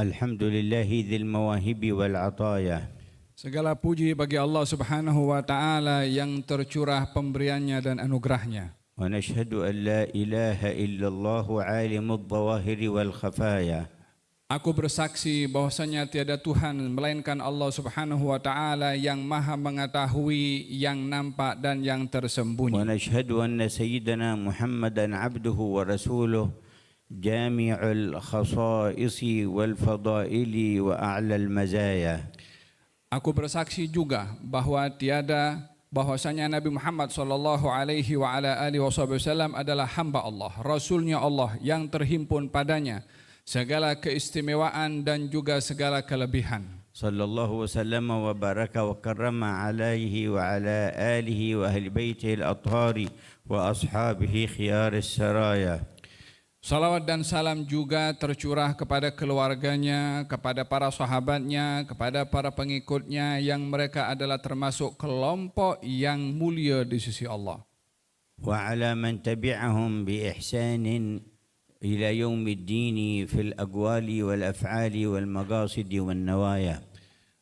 Alhamdulillahi dzil mawahibi wal ataya. Segala puji bagi Allah Subhanahu wa taala yang tercurah pemberiannya dan anugerahnya. Wa nashhadu an la ilaha illallah alimud dhawahiri wal khafaya. Aku bersaksi bahwasanya tiada Tuhan melainkan Allah Subhanahu wa taala yang Maha mengetahui yang nampak dan yang tersembunyi. Wa nashhadu anna sayyidana Muhammadan abduhu wa rasuluh jami'ul khasaisi wal fadaili wa a'lal mazaya. Aku bersaksi juga bahwasanya Nabi Muhammad sallallahu alaihi wa ala alihi wasallam adalah hamba Allah, rasulnya Allah yang terhimpun padanya segala keistimewaan dan juga segala kelebihan. Sallallahu wasallam wa baraka wa karrama alaihi wa ala alihi wa ahli baitihi al-athhari wa ashabihi khiyaris saraya. Salawat dan salam juga tercurah kepada keluarganya, kepada para sahabatnya, kepada para pengikutnya yang mereka adalah termasuk kelompok yang mulia di sisi Allah. Wa ala man tabi'ahum bi ihsanin ila yaumiddin fil aqwali wal af'ali wal maqasidi wan nawaya.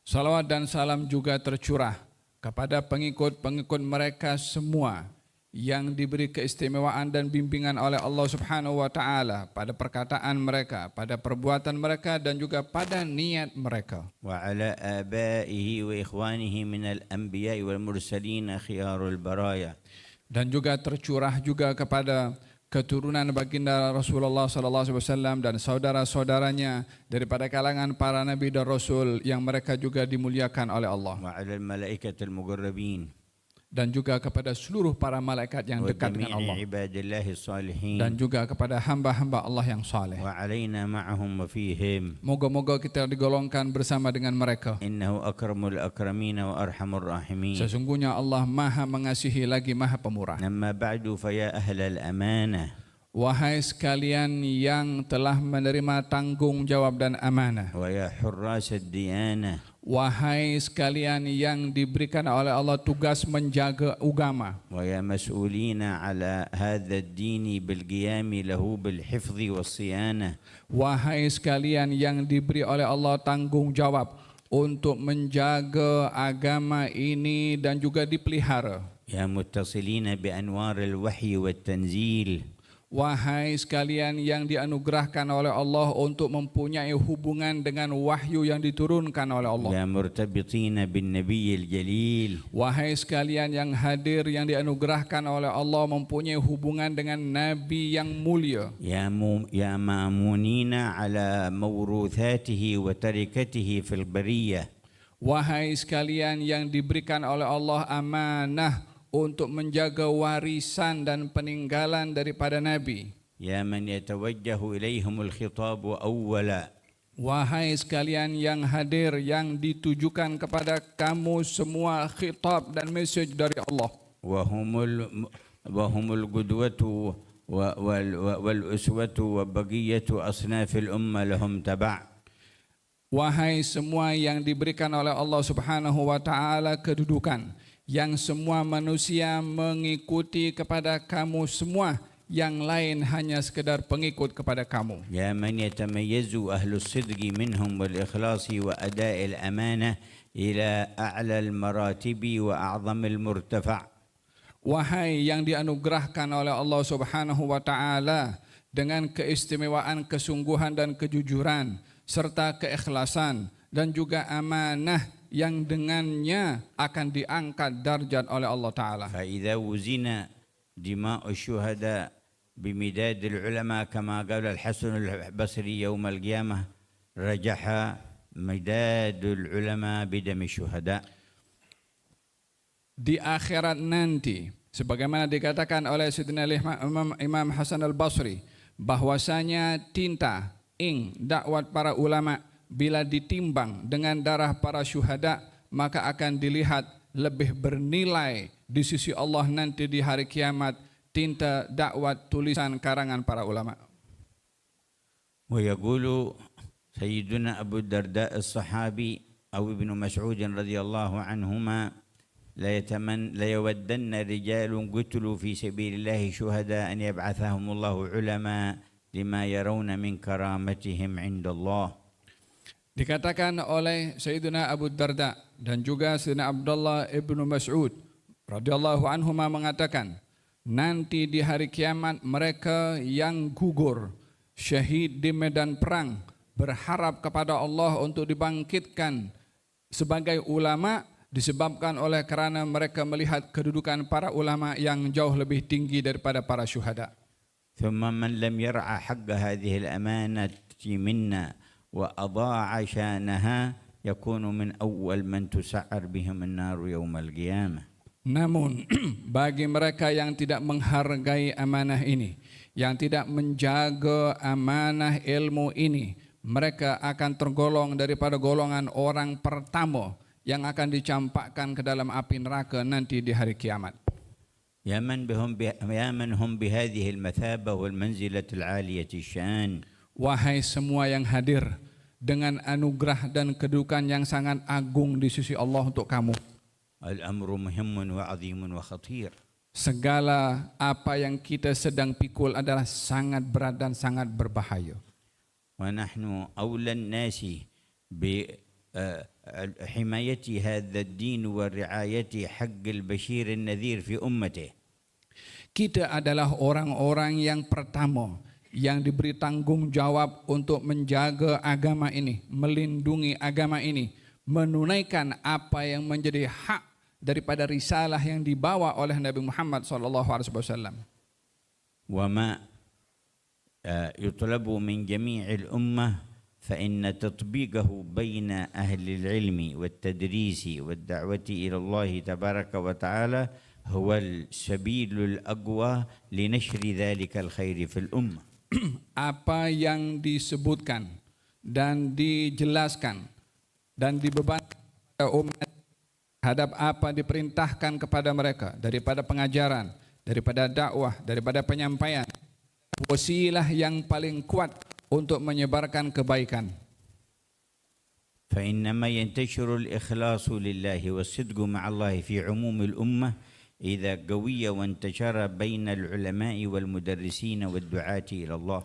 Salawat dan salam juga tercurah kepada pengikut-pengikut mereka semua yang diberi keistimewaan dan bimbingan oleh Allah Subhanahu wa taala pada perkataan mereka, pada perbuatan mereka dan juga pada niat mereka. Wa ala abaihi wa ikhwanihi min al-anbiya'i wal mursalin khiyarul baraya. Dan juga tercurah juga kepada keturunan baginda Rasulullah sallallahu alaihi wasallam dan saudara-saudaranya daripada kalangan para nabi dan rasul yang mereka juga dimuliakan oleh Allah. Wa ala al-malaikatil muqarrabin. Dan juga kepada seluruh para malaikat yang dekat dengan Allah. Dan juga kepada hamba-hamba Allah yang saleh. Moga-moga kita digolongkan bersama dengan mereka. Innahu akramul akramina wa arhamur rahimin. Sesungguhnya Allah Maha mengasihi lagi Maha Pemurah. Amma ba'du fa ya ahlal amanah. Wahai sekalian yang telah menerima tanggung jawab dan amanah. Wa ya hurrasad diyanah. Wahai sekalian yang diberikan oleh Allah tugas menjaga agama. Wa ya mas'ulina ala hadha ad-din bil qiyam lahu bil hifdhi was siyanah. Wahai sekalian yang diberi oleh Allah tanggung jawab untuk menjaga agama ini dan juga dipelihara. Ya muttasilina bi anwaril wahyi wat tanzil. Wahai sekalian yang dianugerahkan oleh Allah untuk mempunyai hubungan dengan wahyu yang diturunkan oleh Allah. Ya murtabitina bin nabiyil jalil. Wahai sekalian yang hadir yang dianugerahkan oleh Allah mempunyai hubungan dengan nabi yang mulia. Ya ma'munina ala mawruthatihi wa tarikatihi fil bariyah. Wahai sekalian yang diberikan oleh Allah amanah untuk menjaga warisan dan peninggalan daripada Nabi. Ya man yatawajjahu ilaihimul khitab awwala. Wahai sekalian yang hadir yang ditujukan kepada kamu semua khitab dan message dari Allah. Wa humul qudwatu wal uswatu wa baqiyatu asnafil umma lahum taba'. Wahai semua yang diberikan oleh Allah Subhanahu wa taala kedudukan yang semua manusia mengikuti kepada kamu semua, yang lain hanya sekedar pengikut kepada kamu. Ya man yatamayyazu ahlus sidqi minhum wal ikhlasi wa ada'il amanah ila a'lal maratibi wa a'zamil murtafa'. Wahai yang dianugerahkan oleh Allah Subhanahu wa taala dengan keistimewaan, kesungguhan dan kejujuran serta keikhlasan dan juga amanah yang dengannya akan diangkat darjat oleh Allah Ta'ala. فإذا وزن دماء الشهداء بمداد العلماء كما قال الحسن البصري يوم القيامة رجح مداد العلماء بدم الشهداء. Di akhirat nanti, sebagaimana dikatakan oleh Sayyidina Imam Hasan al-Basri, bahwasanya tinta, dakwat para ulama bila ditimbang dengan darah para syuhada, maka akan dilihat lebih bernilai di sisi Allah nanti di hari kiamat tinta dakwat tulisan karangan para ulama. Wa yaqulu Sayyiduna Abu Darda as-Sahabi aw Ibnu Mas'ud radhiyallahu anhuma la yawaddanna rijalun qutilu fi sabilillahi syuhada an yab'athahumullahu ulama lima yarawna min karamatihim 'inda Allah. Dikatakan oleh Sayyidina Abu Darda dan juga Sayyidina Abdullah ibnu Mas'ud radhiyallahu anhuma mengatakan, nanti di hari kiamat mereka yang gugur syahid di medan perang berharap kepada Allah untuk dibangkitkan sebagai ulama disebabkan oleh karena mereka melihat kedudukan para ulama yang jauh lebih tinggi daripada para syuhada. ثم من لم يرعى حق هذه الأمانة منا وأضاع شانها يكون من أول من تسعر بهم النار يوم القيامة. Namun bagi mereka yang tidak menghargai amanah ini, yang tidak menjaga amanah ilmu ini, mereka akan tergolong daripada golongan orang pertama yang akan dicampakkan ke dalam api neraka nanti di hari kiamat. يا من هم بهذه المثابة والمنزلة العالية الشان. Wahai semua yang hadir dengan anugerah dan kedudukan yang sangat agung di sisi Allah untuk kamu. الأمر مهم وعظيم وخطير. Segala apa yang kita sedang pikul adalah sangat berat dan sangat berbahaya. ونحن أولى الناس بحماية هذا الدين ورعاية حق البشير النذير في أمته. Kita adalah orang-orang yang pertama yang diberi tanggung jawab untuk menjaga agama ini, melindungi agama ini, menunaikan apa yang menjadi hak daripada risalah yang dibawa oleh Nabi Muhammad SAW. وما يطلب من جميع الأمة فإن تطبيقه بين أهل العلم والتدريس والدعوة إلى الله تبارك وتعالى هو السبيل الأقوى لنشر ذلك الخير في الأمة. Apa yang disebutkan dan dijelaskan dan dibebankan kepada umat terhadap apa diperintahkan kepada mereka daripada pengajaran, daripada dakwah, daripada penyampaian, wasilah yang paling kuat untuk menyebarkan kebaikan. فإنما ينتشر الإخلاص لله والصدق مع الله في عموم الأمة إذا قوي وانتشر بين العلماء والمدرسين والدعاة إلى الله.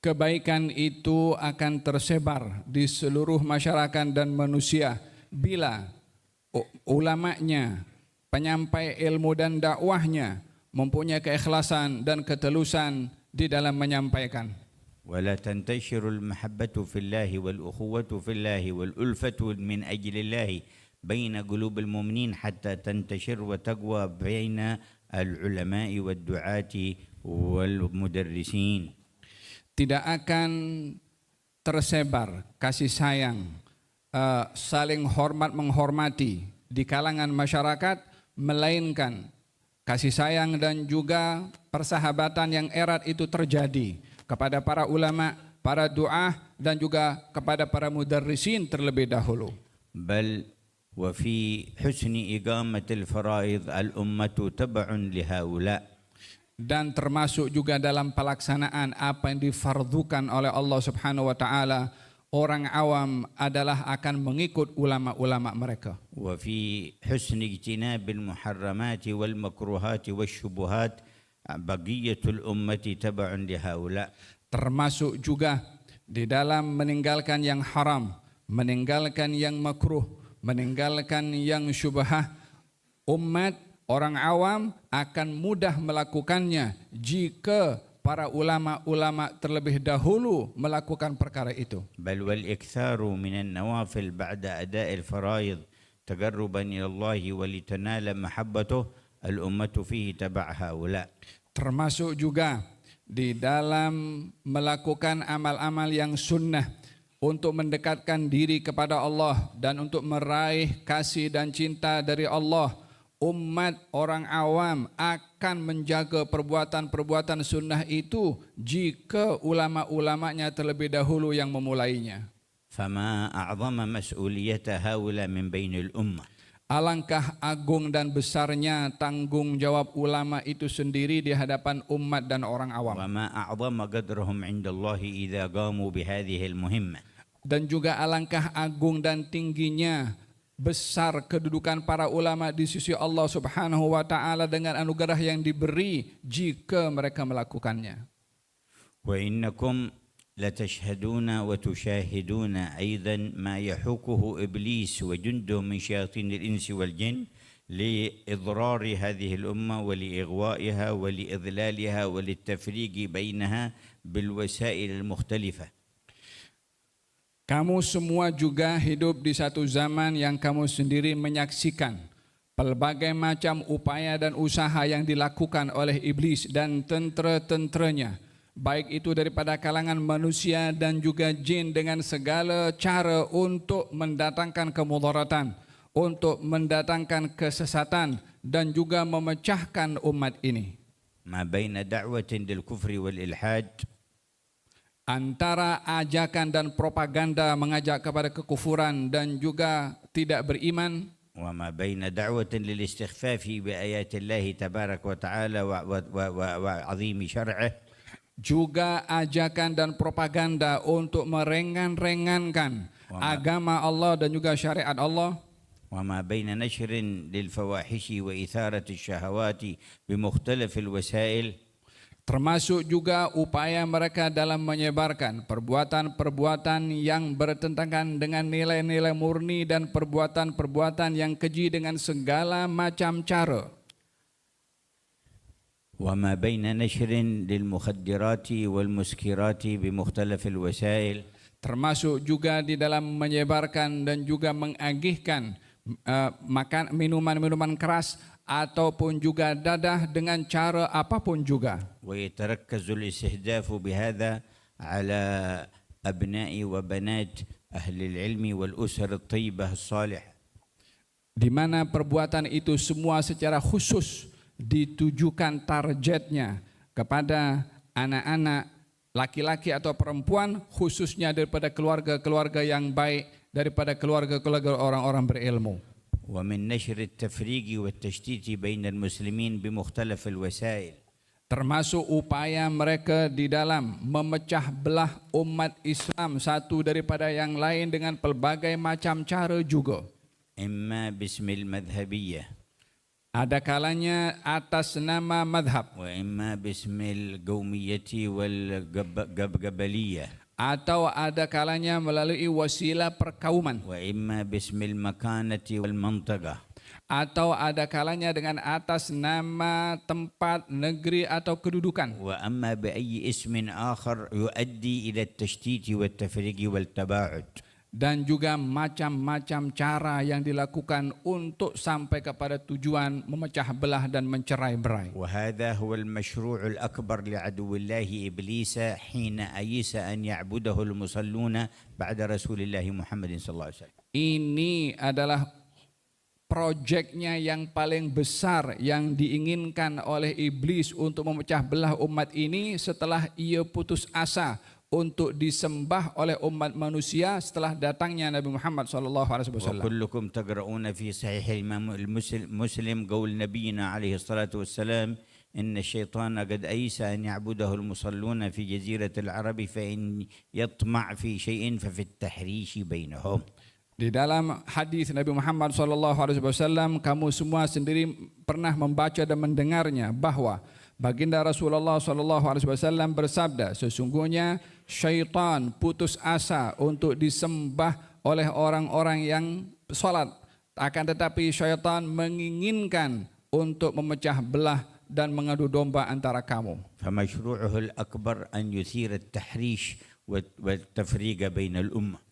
Kebaikan itu akan tersebar di seluruh masyarakat dan manusia bila ulamanya, penyampai ilmu dan dakwahnya mempunyai keikhlasan dan ketulusan di dalam menyampaikan. ولا تنتشر المحبة في الله والأخوة في الله والألفة من أجل الله بين قلوب المؤمنين حتى تنتشر وتقوى بين العلماء والدعاة والمدرسين. Tidak akan tersebar kasih sayang, saling hormat menghormati di kalangan masyarakat, melainkan kasih sayang dan juga persahabatan yang erat itu terjadi kepada para ulama, para du'ah dan juga kepada para mudarrisin terlebih dahulu. بل وفي حسن إقامة الفرائض الأمة تبع لهؤلاء. Dan termasuk juga dalam pelaksanaan apa yang difardukan oleh Allah Subhanahu wa taala, orang awam adalah akan mengikut ulama-ulama mereka. وفي حسن اجتناب المحرمات والمكروهات والشبهات بقية الأمة تبع لهؤلاء. Termasuk juga di dalam meninggalkan yang haram, meninggalkan yang makruh, meninggalkan yang syubhah, umat orang awam akan mudah melakukannya jika para ulama-ulama terlebih dahulu melakukan perkara itu. بل والإكثار من النوافل بعد أداء الفرائض تقربا إلى الله ولتنال محبته الأمة فيه تبع هؤلاء. Termasuk juga di dalam melakukan amal-amal yang sunnah untuk mendekatkan diri kepada Allah dan untuk meraih kasih dan cinta dari Allah, umat orang awam akan menjaga perbuatan-perbuatan sunnah itu jika ulama-ulamanya terlebih dahulu yang memulainya. فما أعظم مسؤولية هؤلاء من بين الأمة. Alangkah agung dan besarnya tanggung jawab ulama itu sendiri di hadapan umat dan orang awam. وما أعظم قدرهم عند الله إذا قاموا بهذه المهمة. Dan juga alangkah agung dan tingginya besar kedudukan para ulama di sisi Allah Subhanahu wa taala dengan anugerah yang diberi jika mereka melakukannya. وإنكم لتشهدون وتشاهدون أيضا ما يحوكه إبليس وجنده من شياطين الإنس والجن لإضرار هذه الأمة ولإغوائها ولإضلالها وللتفريق بينها بالوسائل المختلفة. Kamu semua juga hidup di satu zaman yang kamu sendiri menyaksikan pelbagai macam upaya dan usaha yang dilakukan oleh iblis dan tentera-tenteranya, baik itu daripada kalangan manusia dan juga jin, dengan segala cara untuk mendatangkan kemudaratan, untuk mendatangkan kesesatan dan juga memecahkan umat ini. ما بين دعوة للكفر والإلحاد Antara ajakan dan propaganda mengajak kepada kekufuran dan juga tidak beriman, وما بين دعوة للاستخفاف بآيات الله تبارك وتعالى وعظيم شرعه juga ajakan dan propaganda untuk merengan-rengankan agama Allah dan juga syariat Allah, وما بين نشر للفواحش وإثارة الشهوات بمختلف الوسائل termasuk juga upaya mereka dalam menyebarkan perbuatan-perbuatan yang bertentangan dengan nilai-nilai murni dan perbuatan-perbuatan yang keji dengan segala macam cara. وما بين نشر للمخدرات والمسكرات بمختلف الوسائل termasuk juga di dalam menyebarkan dan juga mengagihkan makan minuman-minuman keras ataupun juga dadah dengan cara apapun juga. ويتركز الاستهداف بهذا على أبناء وبنات أهل العلم والأسر الطيبة الصالحة. Di mana perbuatan itu semua secara khusus ditujukan targetnya kepada anak-anak laki-laki atau perempuan, khususnya daripada keluarga-keluarga yang baik, daripada keluarga-keluarga orang-orang berilmu. ومن نشر التفريق والتشتيت بين المسلمين بمختلف الوسائل. Termasuk upaya mereka di dalam memecah belah umat Islam satu daripada yang lain dengan pelbagai macam cara juga. إما باسم المذهبية Ada kalanya atas nama madhab, وإما باسم القومية والقبلية atau ada kalanya melalui wasilah perkauman, وإما باسم المكانة والمنطقة atau ada kalanya dengan atas nama tempat, negeri atau kedudukan, وأما بأي اسم آخر يؤدي إلى التشتيت والتفريق والتباعد. dan juga macam-macam cara yang dilakukan untuk sampai kepada tujuan memecah belah dan mencerai-berai. وهذا هو المشروع الأكبر لعدو الله إبليس حين أيس أن يعبده المصلون بعد رسول الله محمد صلى الله عليه وسلم. Ini adalah proyeknya yang paling besar yang diinginkan oleh iblis untuk memecah belah umat ini setelah ia putus asa untuk disembah oleh umat manusia setelah datangnya Nabi Muhammad SAW. وكلكم تقرؤون في صحيح الإمام مسلم قول نبينا عليه الصلاة والسلام إن الشيطان قد أيس أن يعبده المصلون في جزيرة العرب فإن يطمع في شيء ففي التحريش بينهم. Di dalam hadis Nabi Muhammad SAW, kamu semua sendiri pernah membaca dan mendengarnya bahwa baginda Rasulullah SAW bersabda, sesungguhnya syaitan putus asa untuk disembah oleh orang-orang yang salat, akan tetapi syaitan menginginkan untuk memecah belah dan mengadu domba antara kamu. فمشروعه الأكبر أن يثير التحريش والتفريق بين الأمة.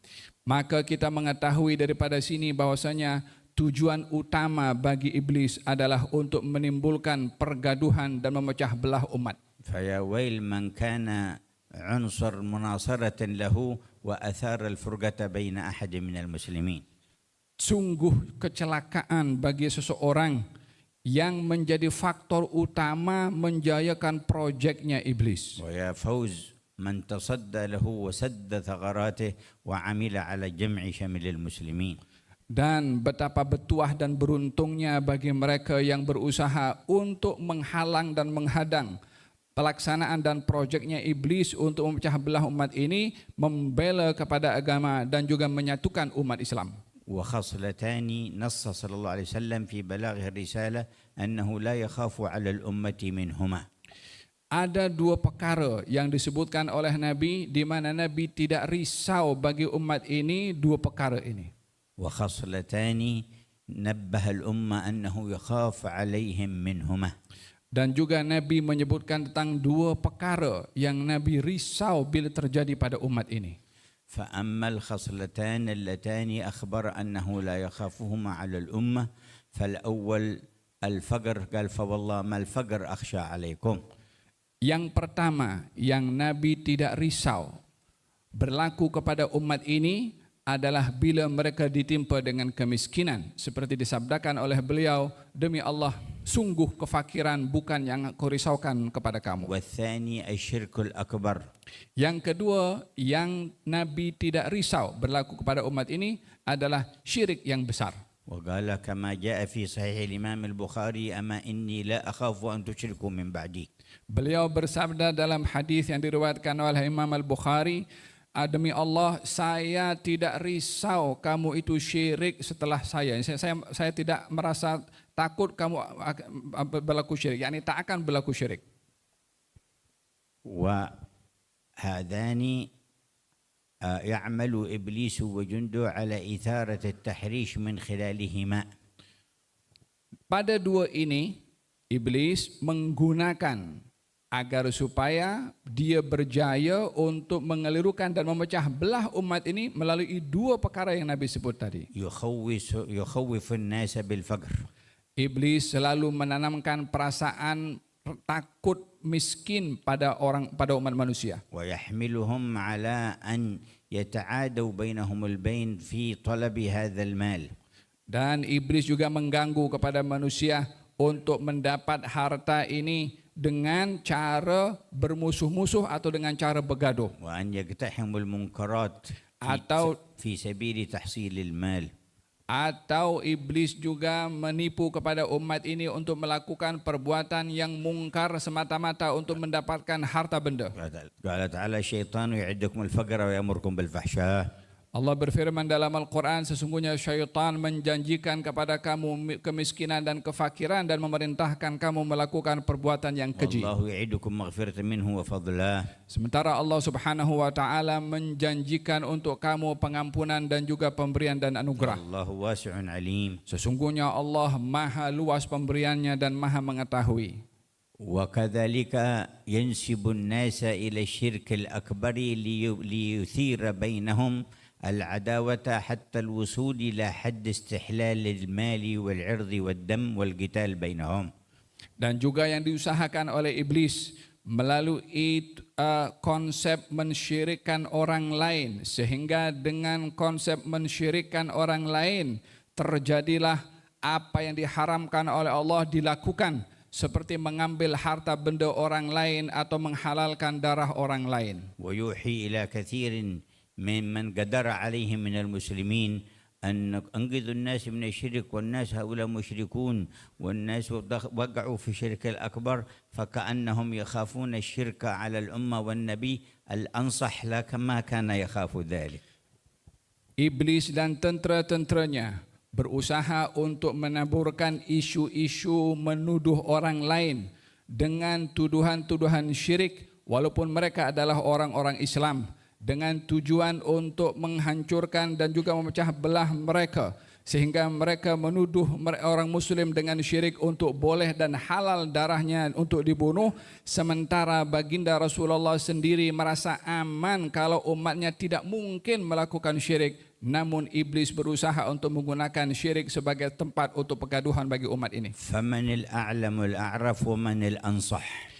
Maka kita mengetahui daripada sini bahwasanya tujuan utama bagi iblis adalah untuk menimbulkan pergaduhan dan memecah belah umat. فيا ويل من كان عنصر مناصرة له وأثار الفرقة بين أحد من المسلمين. Sungguh kecelakaan bagi seseorang yang menjadi faktor utama menjayakan proyeknya iblis. ويا فوز من تصدى له وسد ثغراته وعمل على جمع شمل المسلمين. Dan betapa bertuah dan beruntungnya bagi mereka yang berusaha untuk menghalang dan menghadang pelaksanaan dan proyeknya iblis untuk memecah belah umat ini, membela kepada agama dan juga menyatukan umat Islam. وخصلتان نص صلى الله عليه وسلم في بلاغ الرسالة أنه لا يخاف على الأمة منهما. Ada dua perkara yang disebutkan oleh Nabi di mana Nabi tidak risau bagi umat ini, dua perkara ini. وخصلتان نبه الأمة أنه يخاف عليهم منهما. Dan juga Nabi menyebutkan tentang dua perkara yang Nabi risau bila terjadi pada umat ini. فأما الخصلتان اللتان أخبر أنه لا يخافهما على الأمة فالأول الفقر قال فوالله ما الفقر أخشى عليكم. Yang pertama yang Nabi tidak risau berlaku kepada umat ini adalah bila mereka ditimpa dengan kemiskinan, seperti disabdakan oleh beliau, demi Allah sungguh kefakiran bukan yang aku risaukan kepada kamu. والثاني الشرك الأكبر. Yang kedua yang Nabi tidak risau berlaku kepada umat ini adalah syirik yang besar. وقال كما جاء في صحيح الإمام البخاري أما إني لا أخاف أن تشركوا من بعدي. Beliau bersabda dalam hadis yang diriwayatkan oleh Imam Al-Bukhari, demi Allah saya tidak risau kamu itu syirik setelah saya. Saya tidak merasa takut kamu berlaku syirik, yakni tak akan berlaku syirik. وهذان يعمل إبليس وجنده على إثارة التحريش من خلالهما. Pada dua ini iblis menggunakan agar supaya dia berjaya untuk mengelirukan dan memecah belah umat ini melalui dua perkara yang Nabi sebut tadi. يخوف الناس بالفقر. Iblis selalu menanamkan perasaan takut miskin pada umat manusia. ويحملهم على أن يتعادوا بينهم البين في طلب هذا المال. Dan iblis juga mengganggu kepada manusia untuk mendapat harta ini dengan cara bermusuh-musuh atau dengan cara bergaduh. وأن يقتحموا المنكرات في سبيل تحصيل المال. Atau iblis juga menipu kepada umat ini untuk melakukan perbuatan yang mungkar semata-mata untuk mendapatkan harta benda. قال تعالى الشيطان يعدكم الفقر ويأمركم بالفحشاء. Allah berfirman dalam Al-Quran, sesungguhnya syaitan menjanjikan kepada kamu kemiskinan dan kefakiran dan memerintahkan kamu melakukan perbuatan yang keji. والله يعدكم مغفرة منه وفضلا. Sementara Allah Subhanahu wa taala menjanjikan untuk kamu pengampunan dan juga pemberian dan anugerah. الله واسع عليم. Sesungguhnya Allah Maha luas pemberiannya dan Maha mengetahui. وكذلك ينسب الناس إلى الشرك الأكبر ليثير بينهم العداوة حتى الوصول إلى حد استحلال المال والعرض والدم والقتال بينهم. Dan juga yang diusahakan oleh iblis melalui konsep mensyirikkan orang lain, sehingga dengan konsep mensyirikkan orang lain terjadilah apa yang diharamkan oleh Allah dilakukan, seperti mengambil harta benda orang lain atau menghalalkan darah orang lain. ويوحي إلى كثير ممن قدر عليهم من المسلمين أن أنقذوا الناس من الشرك والناس هؤلاء مشركون والناس وقعوا في الشرك الأكبر فكأنهم يخافون الشرك على الأمة والنبي الأنصح لكن ما كان يخاف ذلك. Iblis dan tentera-tenteranya berusaha untuk menaburkan isu-isu menuduh orang lain dengan tuduhan-tuduhan syirik walaupun mereka adalah orang-orang Islam, dengan tujuan untuk menghancurkan dan juga memecah belah mereka, sehingga mereka menuduh orang muslim dengan syirik untuk boleh dan halal darahnya untuk dibunuh, sementara baginda Rasulullah sendiri merasa aman kalau umatnya tidak mungkin melakukan syirik. Namun iblis berusaha untuk menggunakan syirik sebagai tempat untuk pergaduhan bagi umat ini. فمن الأعلم والأعرف ومن الأنصح.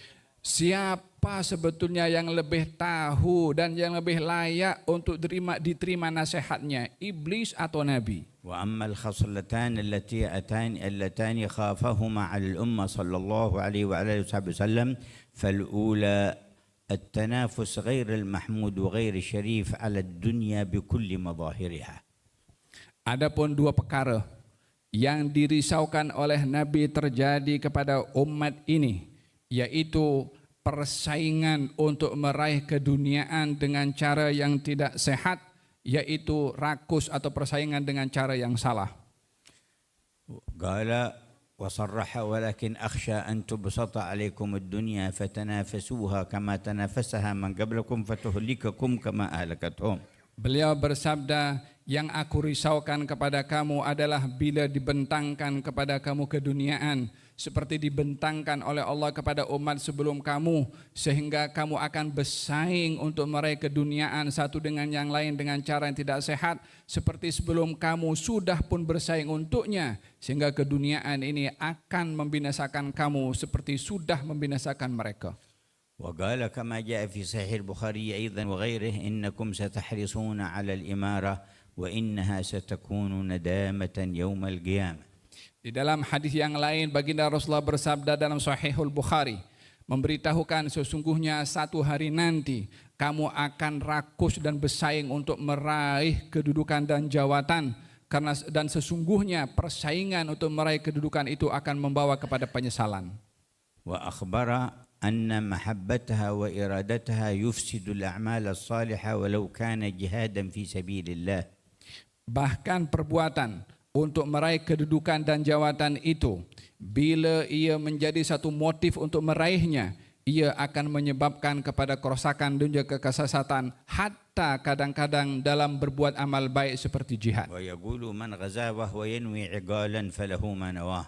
Siapa sebetulnya yang lebih tahu dan yang lebih layak untuk diterima nasihatnya, iblis atau Nabi? وأما الخصلتان اللتان خافهما على الأمة صلى الله عليه وعلى آله وسلم فالأولى التنافس غير المحمود وغير الشريف على الدنيا بكل مظاهرها. Adapun dua perkara yang dirisaukan oleh Nabi terjadi kepada umat ini, yaitu persaingan untuk meraih keduniaan dengan cara yang tidak sehat, yaitu rakus atau persaingan dengan cara yang salah. قال وصرح ولكن أخشى أن تبسط عليكم الدنيا فتنافسوها كما تنافسها من قبلكم فتهلككم كما أهلكتهم. Beliau bersabda, yang aku risaukan kepada kamu adalah bila dibentangkan kepada kamu keduniaan seperti dibentangkan oleh Allah kepada umat sebelum kamu, sehingga kamu akan bersaing untuk meraih keduniaan satu dengan yang lain dengan cara yang tidak sehat, seperti sebelum kamu sudah pun bersaing untuknya, sehingga keduniaan ini akan membinasakan kamu seperti sudah membinasakan mereka. وقال كما جاء في صحيح البخاري أيضا وغيره إنكم ستحرصون على الإمارة وإنها ستكون ندامة يوم القيامة. Di dalam hadis yang lain, baginda Rasulullah bersabda dalam Sahihul Bukhari, memberitahukan sesungguhnya satu hari nanti kamu akan rakus dan bersaing untuk meraih kedudukan dan jawatan, dan sesungguhnya persaingan untuk meraih kedudukan itu akan membawa kepada penyesalan. وأخبر أن محبتها وإرادتها يفسد الأعمال الصالحة ولو كان جهادا في سبيل الله. Bahkan perbuatan untuk meraih kedudukan dan jawatan itu, bila ia menjadi satu motif untuk meraihnya, ia akan menyebabkan kepada kerosakan dan juga kesesatan, hatta kadang-kadang dalam berbuat amal baik seperti jihad. ويقول من غزا وهو ينوي عقالا فله ما نواه.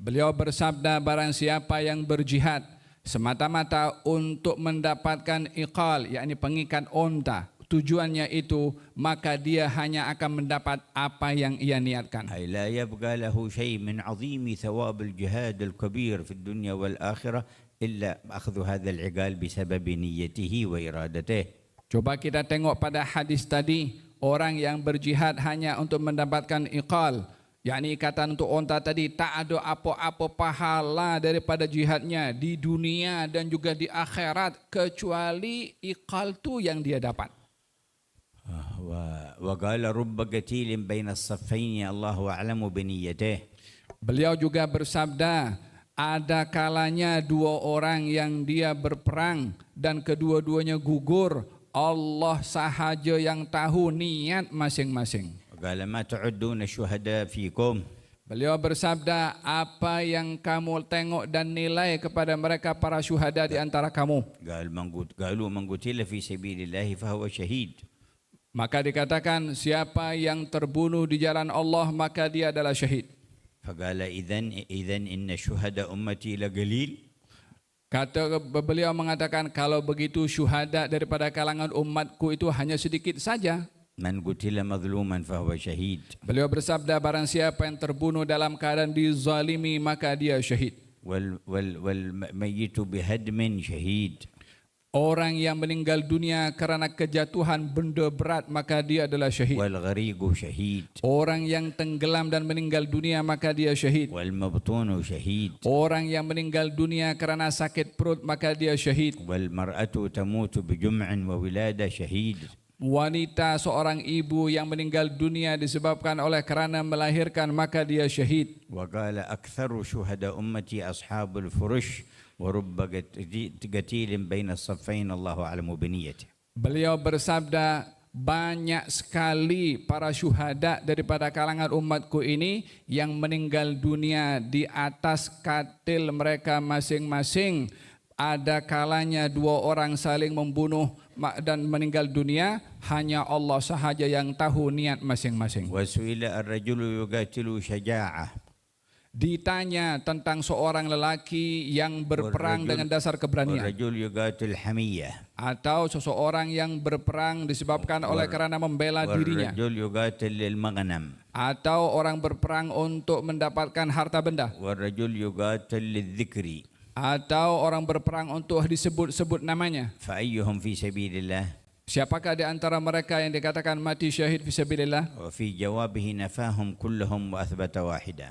Beliau bersabda, barang siapa yang berjihad semata-mata untuk mendapatkan iqal, yakni pengikat onta, tujuannya itu, maka dia hanya akan mendapat apa yang ia niatkan. أي لا يبقى له شيء من عظيم ثواب الجهاد الكبير في الدنيا والآخرة إلا أخذ هذا العقال بسبب نيته وإرادته. Coba kita tengok pada hadis tadi, orang yang berjihad hanya untuk mendapatkan iqal, yakni ikatan untuk onta tadi, tak ada apa-apa pahala daripada jihadnya di dunia dan juga di akhirat kecuali iqal tu yang dia dapat. وقال رب قتيل بين الصفين الله أعلم بنيته. Beliau juga bersabda, ada kalanya dua orang yang dia berperang dan kedua-duanya gugur, Allah sahaja yang tahu niat masing-masing. قال ما تعدون الشهداء فيكم. Beliau bersabda, apa yang kamu tengok dan nilai kepada mereka para syuhada di antara kamu? قالوا من قتل في سبيل الله فهو شهيد. Maka dikatakan, siapa yang terbunuh di jalan Allah maka dia adalah syahid. فقال إذن إن شهداء أمتي لقليل. Kata beliau mengatakan, kalau begitu syuhada daripada kalangan umatku itu hanya sedikit saja. من قتل مظلوما فهو شهيد. Beliau bersabda, barang siapa yang terbunuh dalam keadaan dizalimi maka dia syahid. والميت بهدم شهيد. Orang yang meninggal dunia kerana kejatuhan benda berat maka dia adalah syahid. والغريق شهيد. Orang yang tenggelam dan meninggal dunia maka dia syahid. والمبطون شهيد. Orang yang meninggal dunia kerana sakit perut maka dia syahid. والمرأة تموت بجمع وولادة شهيد. Wanita seorang ibu yang meninggal dunia disebabkan oleh kerana melahirkan maka dia syahid. وقال أكثر شهداء أمتي أصحاب الفرش ورب قتيل بين الصفين الله أعلم بنيته. Beliau bersabda, banyak sekali para syuhada daripada kalangan umatku ini yang meninggal dunia di atas katil mereka masing-masing. Ada kalanya dua orang saling membunuh dan meninggal dunia, hanya Allah sahaja yang tahu niat masing-masing. وسئل الرجل يقاتل شجاعة. Ditanya tentang seorang lelaki yang berperang dengan dasar keberanian, والرجل يقاتل حمية. atau seseorang yang berperang disebabkan oleh kerana membela dirinya, والرجل يقاتل للمغنم. atau orang berperang untuk mendapatkan harta benda, والرجل يقاتل للذكر. atau orang berperang untuk disebut-sebut namanya. فأيهم في سبيل الله. Siapakah di antara mereka yang dikatakan mati syahid fisabilillah? وفي جوابه نفاهم كلهم وأثبت واحدا.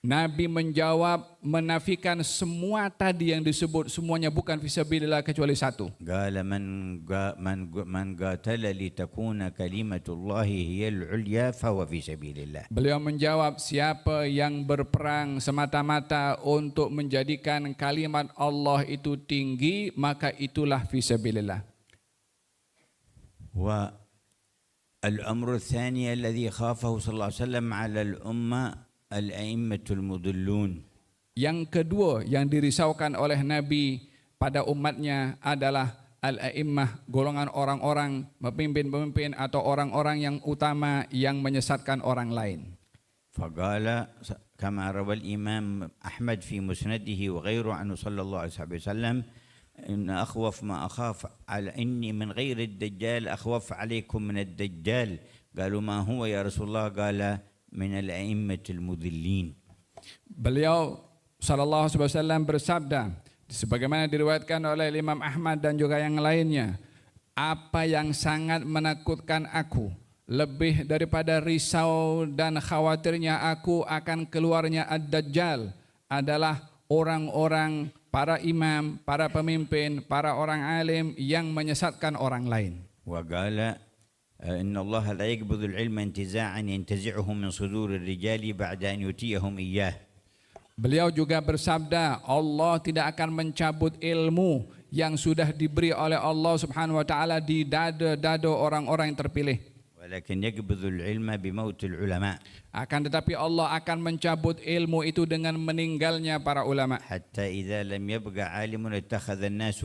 Nabi menjawab, menafikan semua tadi yang disebut, semuanya bukan fisabilillah kecuali satu. قال من قاتل لتكون كلمة الله هي العليا فهو في سبيل الله. Beliau menjawab, siapa yang berperang semata-mata untuk menjadikan kalimat Allah itu tinggi, maka itulah fisabilillah. والأمر الثاني الذي خافه صلى الله عليه وسلم على الأمة الأئمة المضلون. Yang kedua yang dirisaukan oleh Nabi pada umatnya adalah al-a'immah, golongan orang-orang pemimpin-pemimpin atau orang-orang yang utama yang menyesatkan orang lain. فقال كما روى الإمام أحمد في مسنده وغيره عنه صلى الله عليه وسلم إن أخوف ما أخاف على إني من غير الدجال أخوف عليكم من الدجال. قالوا ما هو يا رسول الله؟ قال من الأئمة المضلين. Beliau sallallahu alaihi wasallam bersabda, sebagaimana diriwayatkan oleh Imam Ahmad dan juga yang lainnya, apa yang sangat menakutkan aku lebih daripada risau dan khawatirnya aku akan keluarnya Ad-Dajjal adalah orang-orang, para imam, para pemimpin, para orang alim yang menyesatkan orang lain. وقال إن الله لا يقبض العلم انتزاعا ينتزعه من صدور الرجال بعد أن يؤتيهم إياه. Beliau juga bersabda, Allah tidak akan mencabut ilmu yang sudah diberi oleh Allah Subhanahu wa taala di dada-dada orang-orang yang terpilih. ولكن يقبض العلم بموت العلماء. Akan tetapi Allah akan mencabut ilmu itu dengan meninggalnya para ulama. حتى إذا لم يبق عالم اتخذ الناس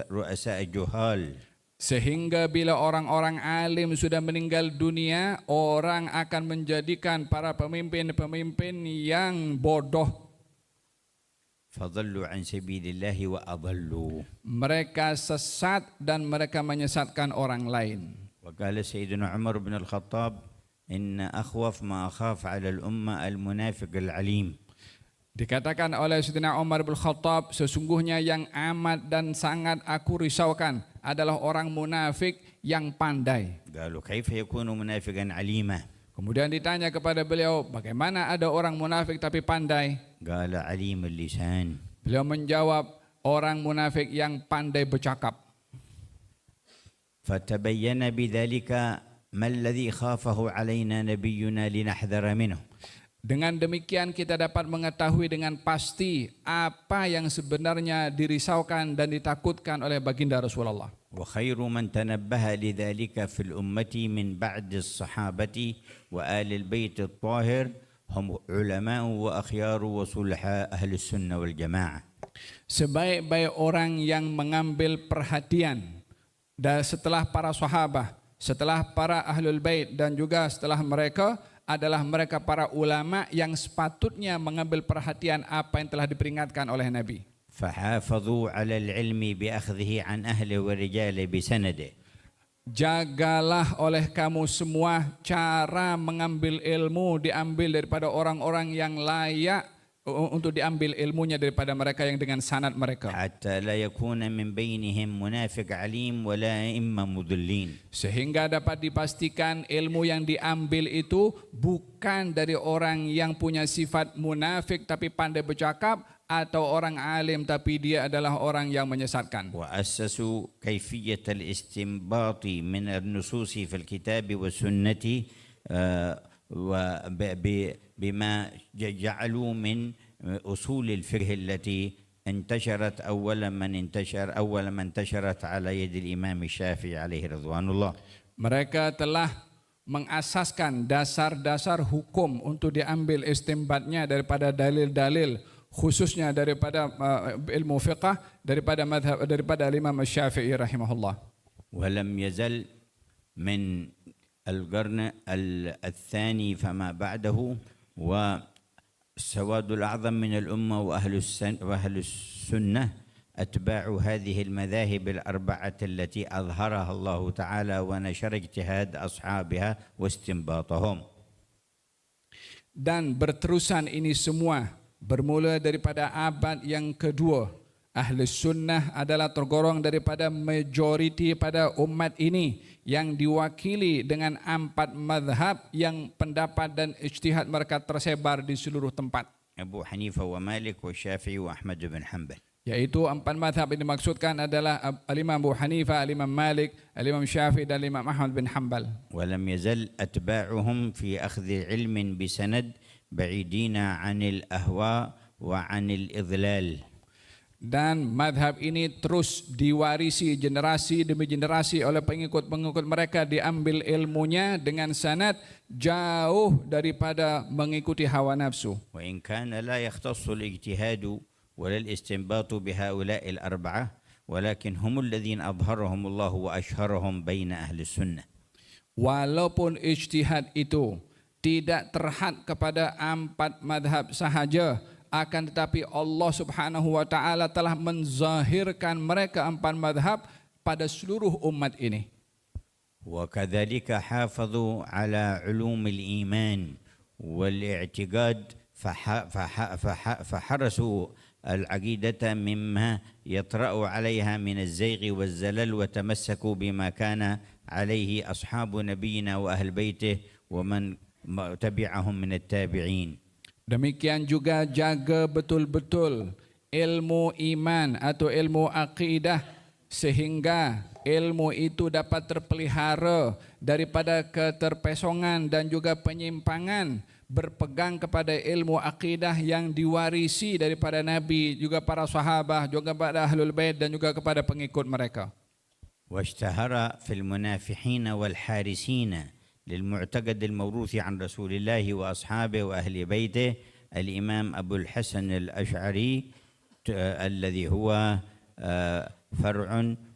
رؤساء جهال. Sehingga bila orang-orang alim sudah meninggal dunia, orang akan menjadikan para pemimpin-pemimpin yang bodoh. فضلوا عن سبيل الله وأضلوا. Mereka sesat dan mereka menyesatkan orang lain. وقال سيدنا عمر بن الخطاب إن أخوف ما أخاف على الأمة المنافق العليم. Dikatakan oleh Sayyidina Umar bin Khattab, sesungguhnya yang amat dan sangat aku risaukan adalah orang munafik yang pandai. قالوا كيف يكون منافقا عليما؟ Kemudian ditanya kepada beliau, bagaimana ada orang munafik tapi pandai? قال عليم اللسان. Beliau menjawab, orang munafik yang pandai bercakap. فتبين بذلك ما الذي خافه علينا نبينا لنحذر منه. Dengan demikian kita dapat mengetahui dengan pasti apa yang sebenarnya dirisaukan dan ditakutkan oleh baginda Rasulullah. وخير من تنبه لذلك في الأمة من بعد الصحابة وآل البيت الطاهر هم علماء وأخيار وصلحاء أهل السنة والجماعة. Sebaik-baik orang yang mengambil perhatian dan setelah para sahabat, setelah para ahlul bait dan juga setelah mereka adalah mereka para ulama yang sepatutnya mengambil perhatian apa yang telah diperingatkan oleh Nabi. فحافظوا على العلم بأخذه عن أهله والرجال بسنده. Jagalah oleh kamu semua cara mengambil ilmu diambil daripada orang-orang yang layak untuk diambil ilmunya daripada mereka yang dengan sanad mereka. حتى لا يكون من بينهم منافق عليم ولا إما مضلين. Sehingga dapat dipastikan ilmu yang diambil itu bukan dari orang yang punya sifat munafik tapi pandai bercakap, atau orang alim tapi dia adalah orang yang menyesatkan. وأسسوا كيفية الاستنباط من النصوص في الكتاب والسنة بما جعلوا من أصول الفقه التي انتشرت أول من انتشرت على يد الإمام الشافعي عليه رضوان الله. Mereka telah mengasaskan dasar-dasar hukum untuk diambil istimbatnya daripada dalil-dalil, khususnya daripada ilmu fiqh, daripada Imam Syafi'i rahimahullah. ولم يزل من القرن الثاني فما بعده والسواد الأعظم من الأمة وأهل السنة أتباع هذه المذاهب الأربعة التي أظهرها الله تعالى ونشر اجتهاد أصحابها واستنباطهم. Dan berterusan ini semua bermula daripada abad yang kedua. Ahli sunnah adalah tergolong daripada majoriti pada umat ini yang diwakili dengan 4 mazhab yang pendapat dan ijtihad mereka tersebar di seluruh tempat. Abu Hanifah wa Malik wa Syafi'i wa Ahmad bin Hanbal. Yaitu 4 mazhab yang dimaksudkan adalah Al-Imam Abu Hanifah, Al-Imam Malik, Al-Imam Syafi'i dan Al-Imam Ahmad bin Hanbal. ولم يزل أتباعهم في أخذ علم بسند بعيدين عن الأهواء وعن الإضلال. Dan madhab ini terus diwarisi generasi demi generasi oleh pengikut-pengikut mereka, diambil ilmunya dengan sanad jauh daripada mengikuti hawa nafsu. وإن كان لا يختص الاجتهاد ولا الاستنباط بهؤلاء الأربعة ولكن هم الذين أظهرهم الله وأشهرهم بين أهل السنة. Walaupun ijtihad itu tidak terhad kepada 4 madhab sahaja, akan tetapi Allah Subhanahu wa taala telah menzahirkan mereka 4 madhab pada seluruh umat ini. وكذلك حافظوا على علوم الإيمان والاعتقاد فحرسوا العقيدة مما يطرأ عليها من الزيغ والزلل وتمسكوا بما كان عليه أصحاب نبينا وأهل بيته ومن تبعهم من التابعين. Demikian juga jaga betul-betul ilmu iman atau ilmu akidah sehingga ilmu itu dapat terpelihara daripada keterpesongan dan juga penyimpangan, berpegang kepada ilmu akidah yang diwarisi daripada Nabi, juga para sahabat, juga pada ahlul bait dan juga kepada pengikut mereka. واشتهر في المنافحين والحارسين للمعتقد الموروث عن رسول الله وأصحابه وأهل بيته الإمام أبو الحسن الأشعري الذي هو فرع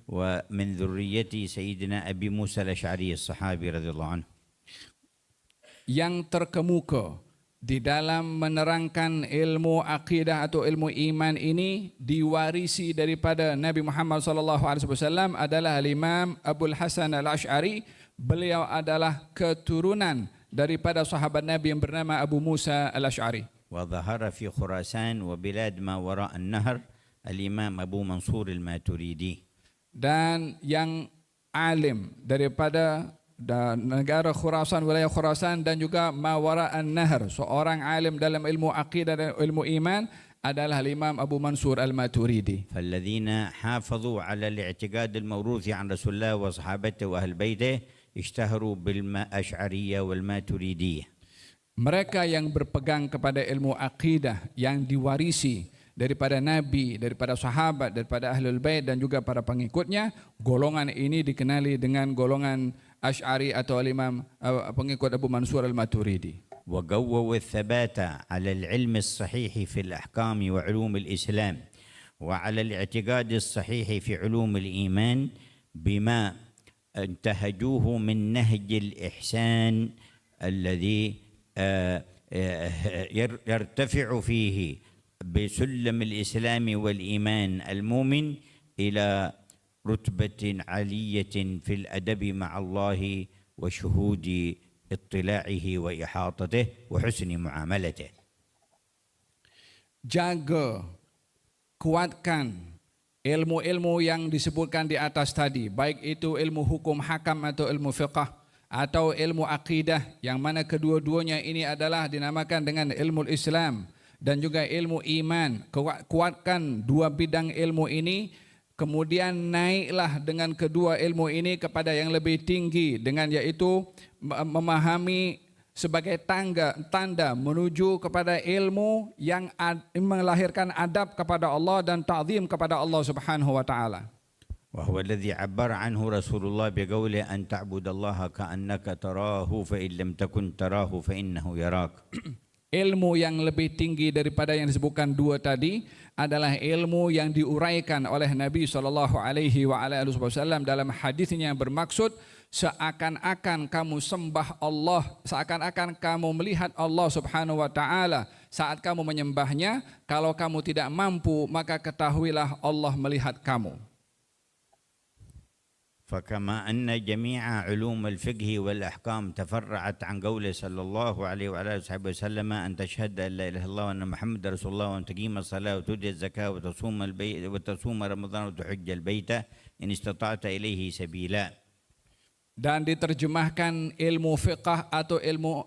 ومن ذرية سيدنا أبي موسى الأشعري الصحابي رضي الله عنه. Yang terkemuka di dalam menerangkan ilmu akidah atau ilmu iman ini diwarisi daripada Nabi Muhammad SAW adalah Imam Abul Hasan Al-Ash'ari. Beliau adalah keturunan daripada sahabat Nabi yang bernama Abu Musa Al-Ash'ari. وظهر في خراسان وبلاد ما وراء النهر الإمام أبو منصور الماتريدي. Dan yang alim daripada negara Khurasan, wilayah Khurasan dan juga Mawara an-Nahr, seorang alim dalam ilmu akidah dan ilmu iman adalah Imam Abu Mansur al-Maturidi. فالذين حافظوا على الاعتقاد الموروث عن رسول الله وصحابته وأهل بيته اشتهروا بالأشعرية والماتريدية. Mereka yang berpegang kepada ilmu akidah yang diwarisi daripada Nabi, daripada sahabat, daripada ahlul bait dan juga para pengikutnya, golongan ini dikenali dengan golongan Ash'ari atau Imam pengikut Abu Mansur al-Maturidi. وقووا الثبات على العلم الصحيح في الأحكام وعلوم الإسلام وعلى الاعتقاد الصحيح في علوم الإيمان بما انتهجوه من نهج الإحسان الذي يرتفع فيه بسلم الإسلام والإيمان المؤمن إلى رتبة عالية في الأدب مع الله وشهود اطلاعه وإحاطته وحسن معاملته. Jaga, kuatkan ilmu-ilmu yang disebutkan di atas tadi, baik itu ilmu hukum hakam atau ilmu fiqh atau ilmu akidah, yang mana kedua-duanya ini adalah dinamakan dengan ilmu Islam dan juga ilmu iman. Kuatkan dua bidang ilmu ini, kemudian naiklah dengan kedua ilmu ini kepada yang lebih tinggi, dengan yaitu memahami sebagai tanda menuju kepada ilmu yang melahirkan adab kepada Allah dan ta'zim kepada Allah Subhanahu wa taala. وهو الذي عبر عنه رسول الله بقوله أن تعبد الله كأنك تراه فإن لم تكن تراه فإنه يراك. Ilmu yang lebih tinggi daripada yang disebutkan dua tadi adalah ilmu yang diuraikan oleh Nabi SAW dalam hadisnya yang bermaksud seakan-akan kamu sembah Allah, seakan-akan kamu melihat Allah Subhanahu wa taala saat kamu menyembahnya. Kalau kamu tidak mampu, maka ketahuilah Allah melihat kamu. فكما أن جميع علوم الفقه والأحكام تفرعت عن قوله صلى الله عليه وعلى آله وصحبه وسلم أن تشهد أن لا إله إلا الله وأن محمد رسول الله وأن تقيم الصلاة وتؤتي الزكاة وتصوم رمضان وتحج البيت إن استطعت إليه سبيلا. dan diterjemahkan ilmu fiqh atau ilmu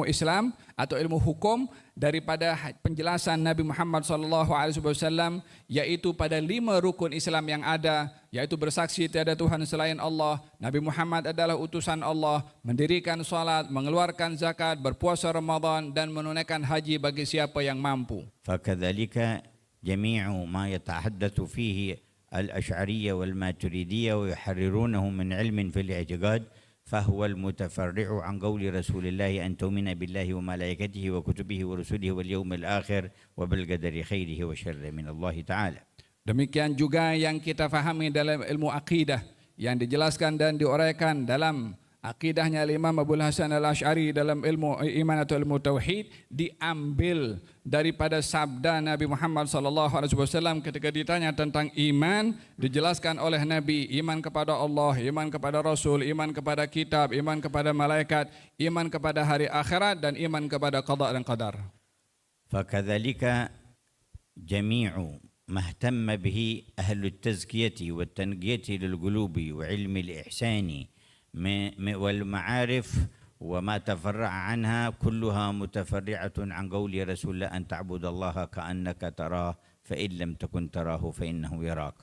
Islam atau ilmu hukum daripada penjelasan Nabi Muhammad SAW, yaitu pada 5 rukun Islam yang ada, yaitu bersaksi tiada Tuhan selain Allah, Nabi Muhammad adalah utusan Allah, mendirikan salat, mengeluarkan zakat, berpuasa Ramadan dan menunaikan haji bagi siapa yang mampu. فكذلك جميع ما يتحدث فيه الأشعرية والماتريدية ويحررونه من علم في الاعتقاد فهو المتفرع عن قول رسول الله أن تؤمن بالله وملائكته وكتبه ورسله واليوم الآخر وبالقدر خيره وشره من الله تعالى. Demikian juga yang kita fahami dalam ilmu akidah yang dijelaskan dan diuraikan dalam akidahnya Imam Abul Hasan Al-Asy'ari dalam ilmu iman atau ilmu tauhid, diambil daripada sabda Nabi Muhammad SAW ketika ditanya tentang iman, dijelaskan oleh Nabi, iman kepada Allah, iman kepada Rasul, iman kepada kitab, iman kepada malaikat, iman kepada hari akhirat dan iman kepada qada dan qadar. فكذلك جميع ما اهتم به أهل التزكية والتنقية للقلوب وعلم الإحسان والمعارف وما تفرع عنها كلها متفرعة عن قول رسول الله أن تعبد الله كأنك تراه فإن لم تكن تراه فإنه يراك.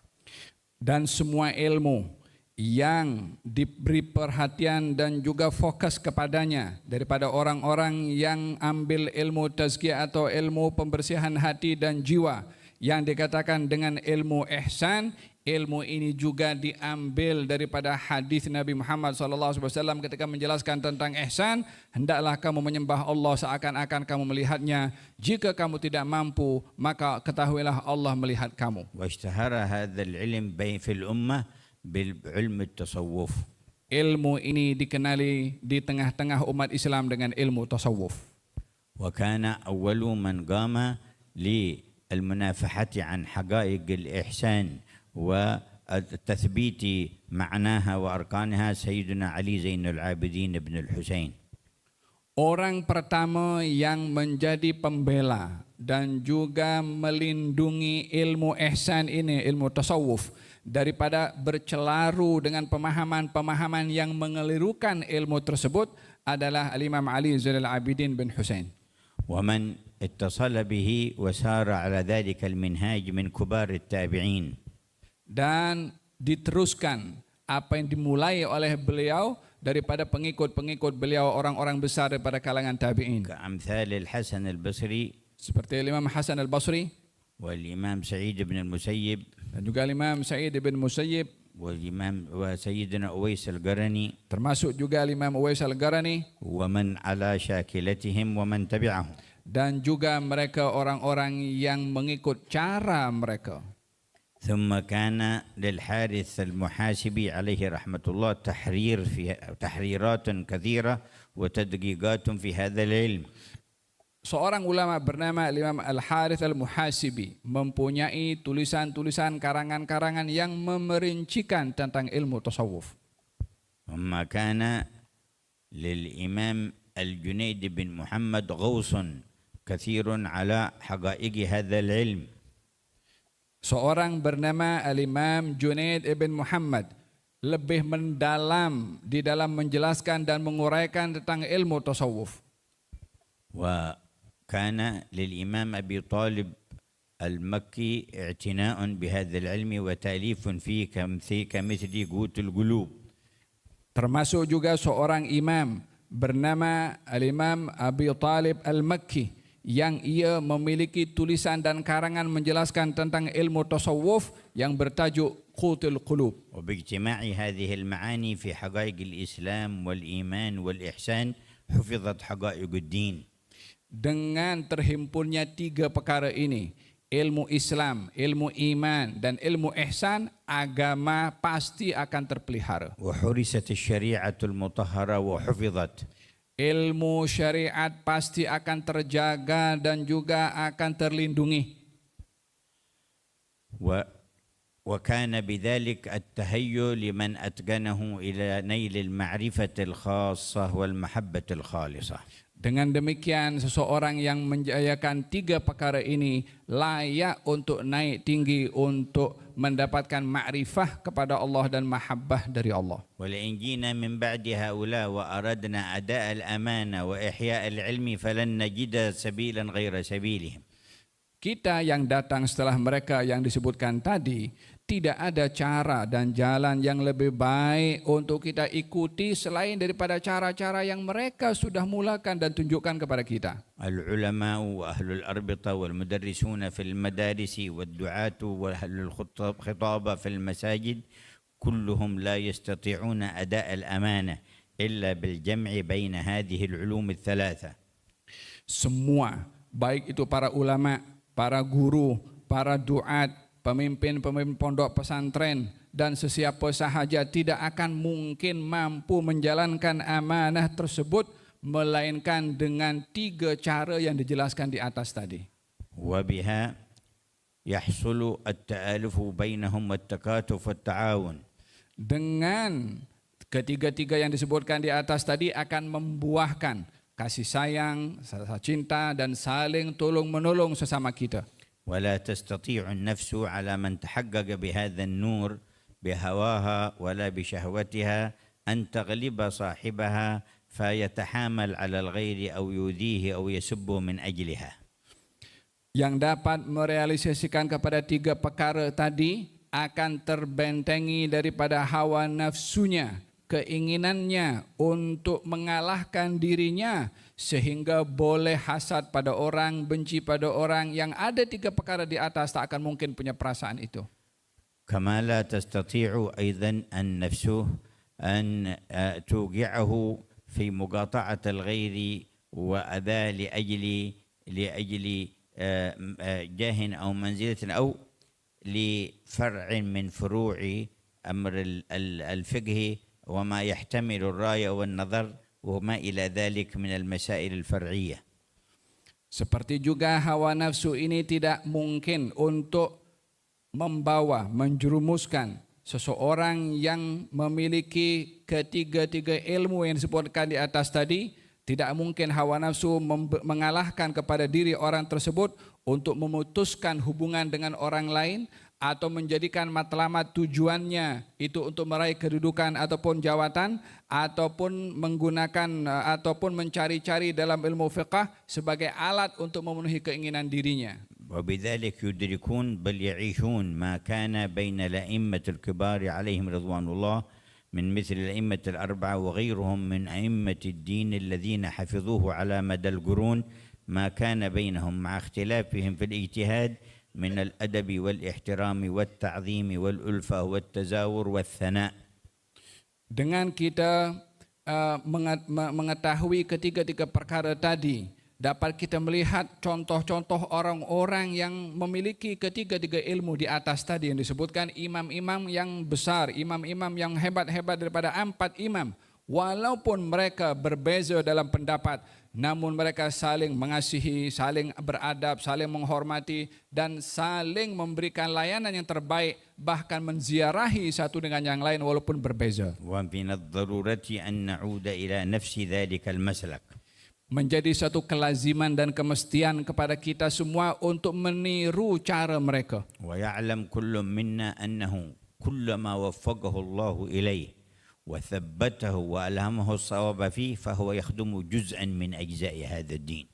Dan semua ilmu yang diberi perhatian dan juga fokus kepadanya daripada orang-orang yang ambil ilmu tazkiyah atau ilmu pembersihan hati dan jiwa yang dikatakan dengan ilmu ihsan, ilmu ini juga diambil daripada hadis Nabi Muhammad SAW ketika menjelaskan tentang ihsan, hendaklah kamu menyembah Allah seakan-akan kamu melihatnya. Jika kamu tidak mampu, maka ketahuilah Allah melihat kamu. واشتهر هذا العلم في الأمة بعلم التصوف. Ilmu ini dikenali di tengah-tengah umat Islam dengan ilmu tasawuf. وكان أول من قام للمنافحة عن حقائق الإحسان وتثبيت معناها وأركانها سيدنا علي زين العابدين بن الحسين. Orang pertama yang menjadi pembela dan juga melindungi ilmu ihsan ini, ilmu tasawuf, daripada bercelaru dengan pemahaman-pemahaman yang mengelirukan ilmu tersebut adalah Al-Imam Ali Zainal Abidin bin Husain. ومن اتصل به وسار على ذلك المنهاج من كبار التابعين. Dan diteruskan apa yang dimulai oleh beliau daripada pengikut-pengikut beliau, orang-orang besar daripada kalangan tabi'in. كأمثال الحسن البصري Seperti Imam Hasan Al-Basri والإمام سعيد بن المسيب dan juga Imam Sa'id bin Musayyib, والإمام وسيدنا أويس القرني termasuk juga Imam Uwais Al-Qarani ومن على شاكلتهم ومن تبعهم. dan juga mereka orang-orang yang mengikut cara mereka. ثم كان للحارث المحاسبي عليه رحمة الله تحريرات كثيرة وتدقيقات في هذا العلم. Seorang ulama bernama Imam Al-Harith Al-Muhasibi mempunyai tulisan-tulisan, karangan-karangan yang memerincikan tentang ilmu tasawuf. وما كان للإمام الجنيد بن محمد غوص كثير على حقائق هذا العلم. Seorang bernama Al-Imam Junaid ibn Muhammad lebih mendalam di dalam menjelaskan dan menguraikan tentang ilmu tasawuf. وكان للإمام أبي طالب المكي اعتناء بهذا العلم وتأليف فيه كمثل قوت القلوب. Termasuk juga seorang imam bernama Al-Imam Abi Talib Al-Makki yang ia memiliki tulisan dan karangan menjelaskan tentang ilmu tasawuf yang bertajuk Qutul Qulub. وباجتماع هذه المعاني في حقائق الإسلام والإيمان والإحسان حفظت حقائق الدين. Dengan terhimpunnya 3 perkara ini, ilmu Islam, ilmu iman dan ilmu ihsan, agama pasti akan terpelihara. وحرست الشريعة المطهرة وحفظت. Ilmu syariat pasti akan terjaga dan juga akan terlindungi. وكان بذلك التهيؤ لمن أتقنه إلى نيل المعرفة الخاصة والمحبة الخالصة. Dengan demikian seseorang yang menjayakan tiga perkara ini layak untuk naik tinggi untuk mendapatkan ma'rifah kepada Allah dan mahabbah dari Allah. ولئن جئنا من بعد هؤلاء وأردنا أداء الأمانة وإحياء العلم فلن نجد سبيلا غير سبيلهم. Kita yang datang setelah mereka yang disebutkan tadi, tidak ada cara dan jalan yang lebih baik untuk kita ikuti selain daripada cara-cara yang mereka sudah mulakan dan tunjukkan kepada kita. العلماء وأهل الأربطة والمدرسون في المدارس والدعاة وأهل الخطابة في المساجد كلهم لا يستطيعون أداء الأمانة إلا بالجمع بين هذه العلوم الثلاثة. Semua, baik itu para ulama, para guru, para duat, pemimpin-pemimpin pondok pesantren, dan sesiapa sahaja tidak akan mungkin mampu menjalankan amanah tersebut melainkan dengan tiga cara yang dijelaskan di atas tadi. وبها يحصل التآلف بينهم والتكاتف والتعاون. Dengan ketiga-tiga yang disebutkan di atas tadi akan membuahkan kasih sayang, rasa cinta dan saling tolong-menolong sesama kita. ولا تستطيع النفس على من تحقق بهذا النور بهواها ولا بشهوتها أن تغلب صاحبها فيتحامل على الغير أو يؤذيه أو يسب من أجلها. Yang dapat merealisasikan kepada tiga perkara tadi akan terbentengi daripada hawa nafsunya, keinginannya untuk mengalahkan dirinya sehingga boleh hasad pada orang, benci pada orang. Yang ada tiga perkara di atas tak akan mungkin punya perasaan itu. كما لا تستطيع أيضا النفس أن توقعه في مقاطعة الغير وأذى لأجل جاه أو منزلة أو لفرع من فروع أمر الفقه وما يحتمل الرأي والنظر وما إلى ذلك من المسائل الفرعية. Seperti juga hawa nafsu ini tidak mungkin untuk membawa, menjerumuskan seseorang yang memiliki ketiga-tiga ilmu yang disebutkan di atas tadi. Tidak mungkin hawa nafsu mengalahkan kepada diri orang tersebut untuk memutuskan hubungan dengan orang lain atau menjadikan matlamat tujuannya itu untuk meraih kedudukan ataupun jawatan ataupun menggunakan ataupun mencari-cari dalam ilmu fiqh sebagai alat untuk memenuhi keinginan dirinya. وبذلك يدركون بل يعيشون ما كان بين الأئمة الكبار عليهم رضوان الله من مثل الأئمة الأربعة وغيرهم من أئمة الدين الذين حفظوه على مدى القرون ما كان بينهم مع اختلافهم في الاجتهاد من الأدب والاحترام والتعظيم والألفة والتزاور والثناء. Dengan kita mengetahui ketiga-tiga perkara tadi, dapat kita melihat contoh-contoh orang-orang yang memiliki ketiga-tiga ilmu di atas tadi yang disebutkan, imam-imam yang besar, imam-imam yang hebat-hebat daripada 4 imam. Walaupun mereka berbeza dalam pendapat, namun mereka saling mengasihi, saling beradab, saling menghormati dan saling memberikan layanan yang terbaik, bahkan menziarahi satu dengan yang lain walaupun berbeza. ومن الضرورة أن نعود إلى نفس ذلك المسلك. Menjadi satu kelaziman dan kemestian kepada kita semua untuk meniru cara mereka. ويعلم كل منا أنه كلما وفقه الله إليه وثبته وألهمه الصواب فيه فهو يخدم جزءا من أجزاء هذا الدين.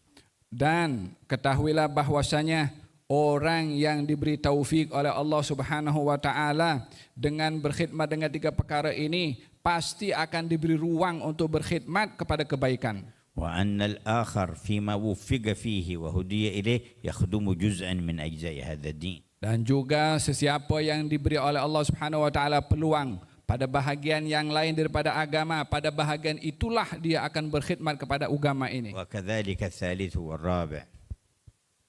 Dan ketahuilah bahwasanya orang yang diberi taufik oleh Allah Subhanahu wa taala dengan berkhidmat dengan tiga perkara ini pasti akan diberi ruang untuk berkhidmat kepada kebaikan. وأن الآخر فيما وفق فيه وهدي إليه يخدم جزءا من أجزاء هذا الدين. Dan juga sesiapa yang diberi oleh Allah Subhanahu wa taala peluang pada bahagian yang lain daripada agama, pada bahagian itulah dia akan berkhidmat kepada agama ini. وكذلك الثالث والرابع.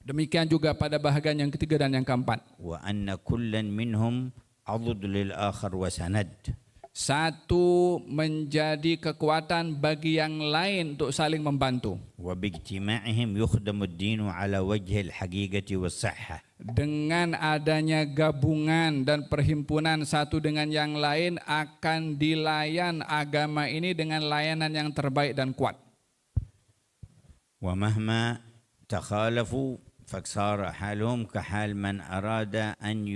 Demikian juga pada bahagian yang ketiga dan yang keempat. وأن كلا منهم عضد للآخر وسند. Satu menjadi kekuatan bagi yang lain untuk saling membantu. وباجتماعهم يخدم الدين على وجه الحقيقة والصحة. Dengan adanya gabungan dan perhimpunan satu dengan yang lain akan dilayan agama ini dengan layanan yang terbaik dan kuat. ومهما تخالفوا فصار حالهم كحال من أراد أن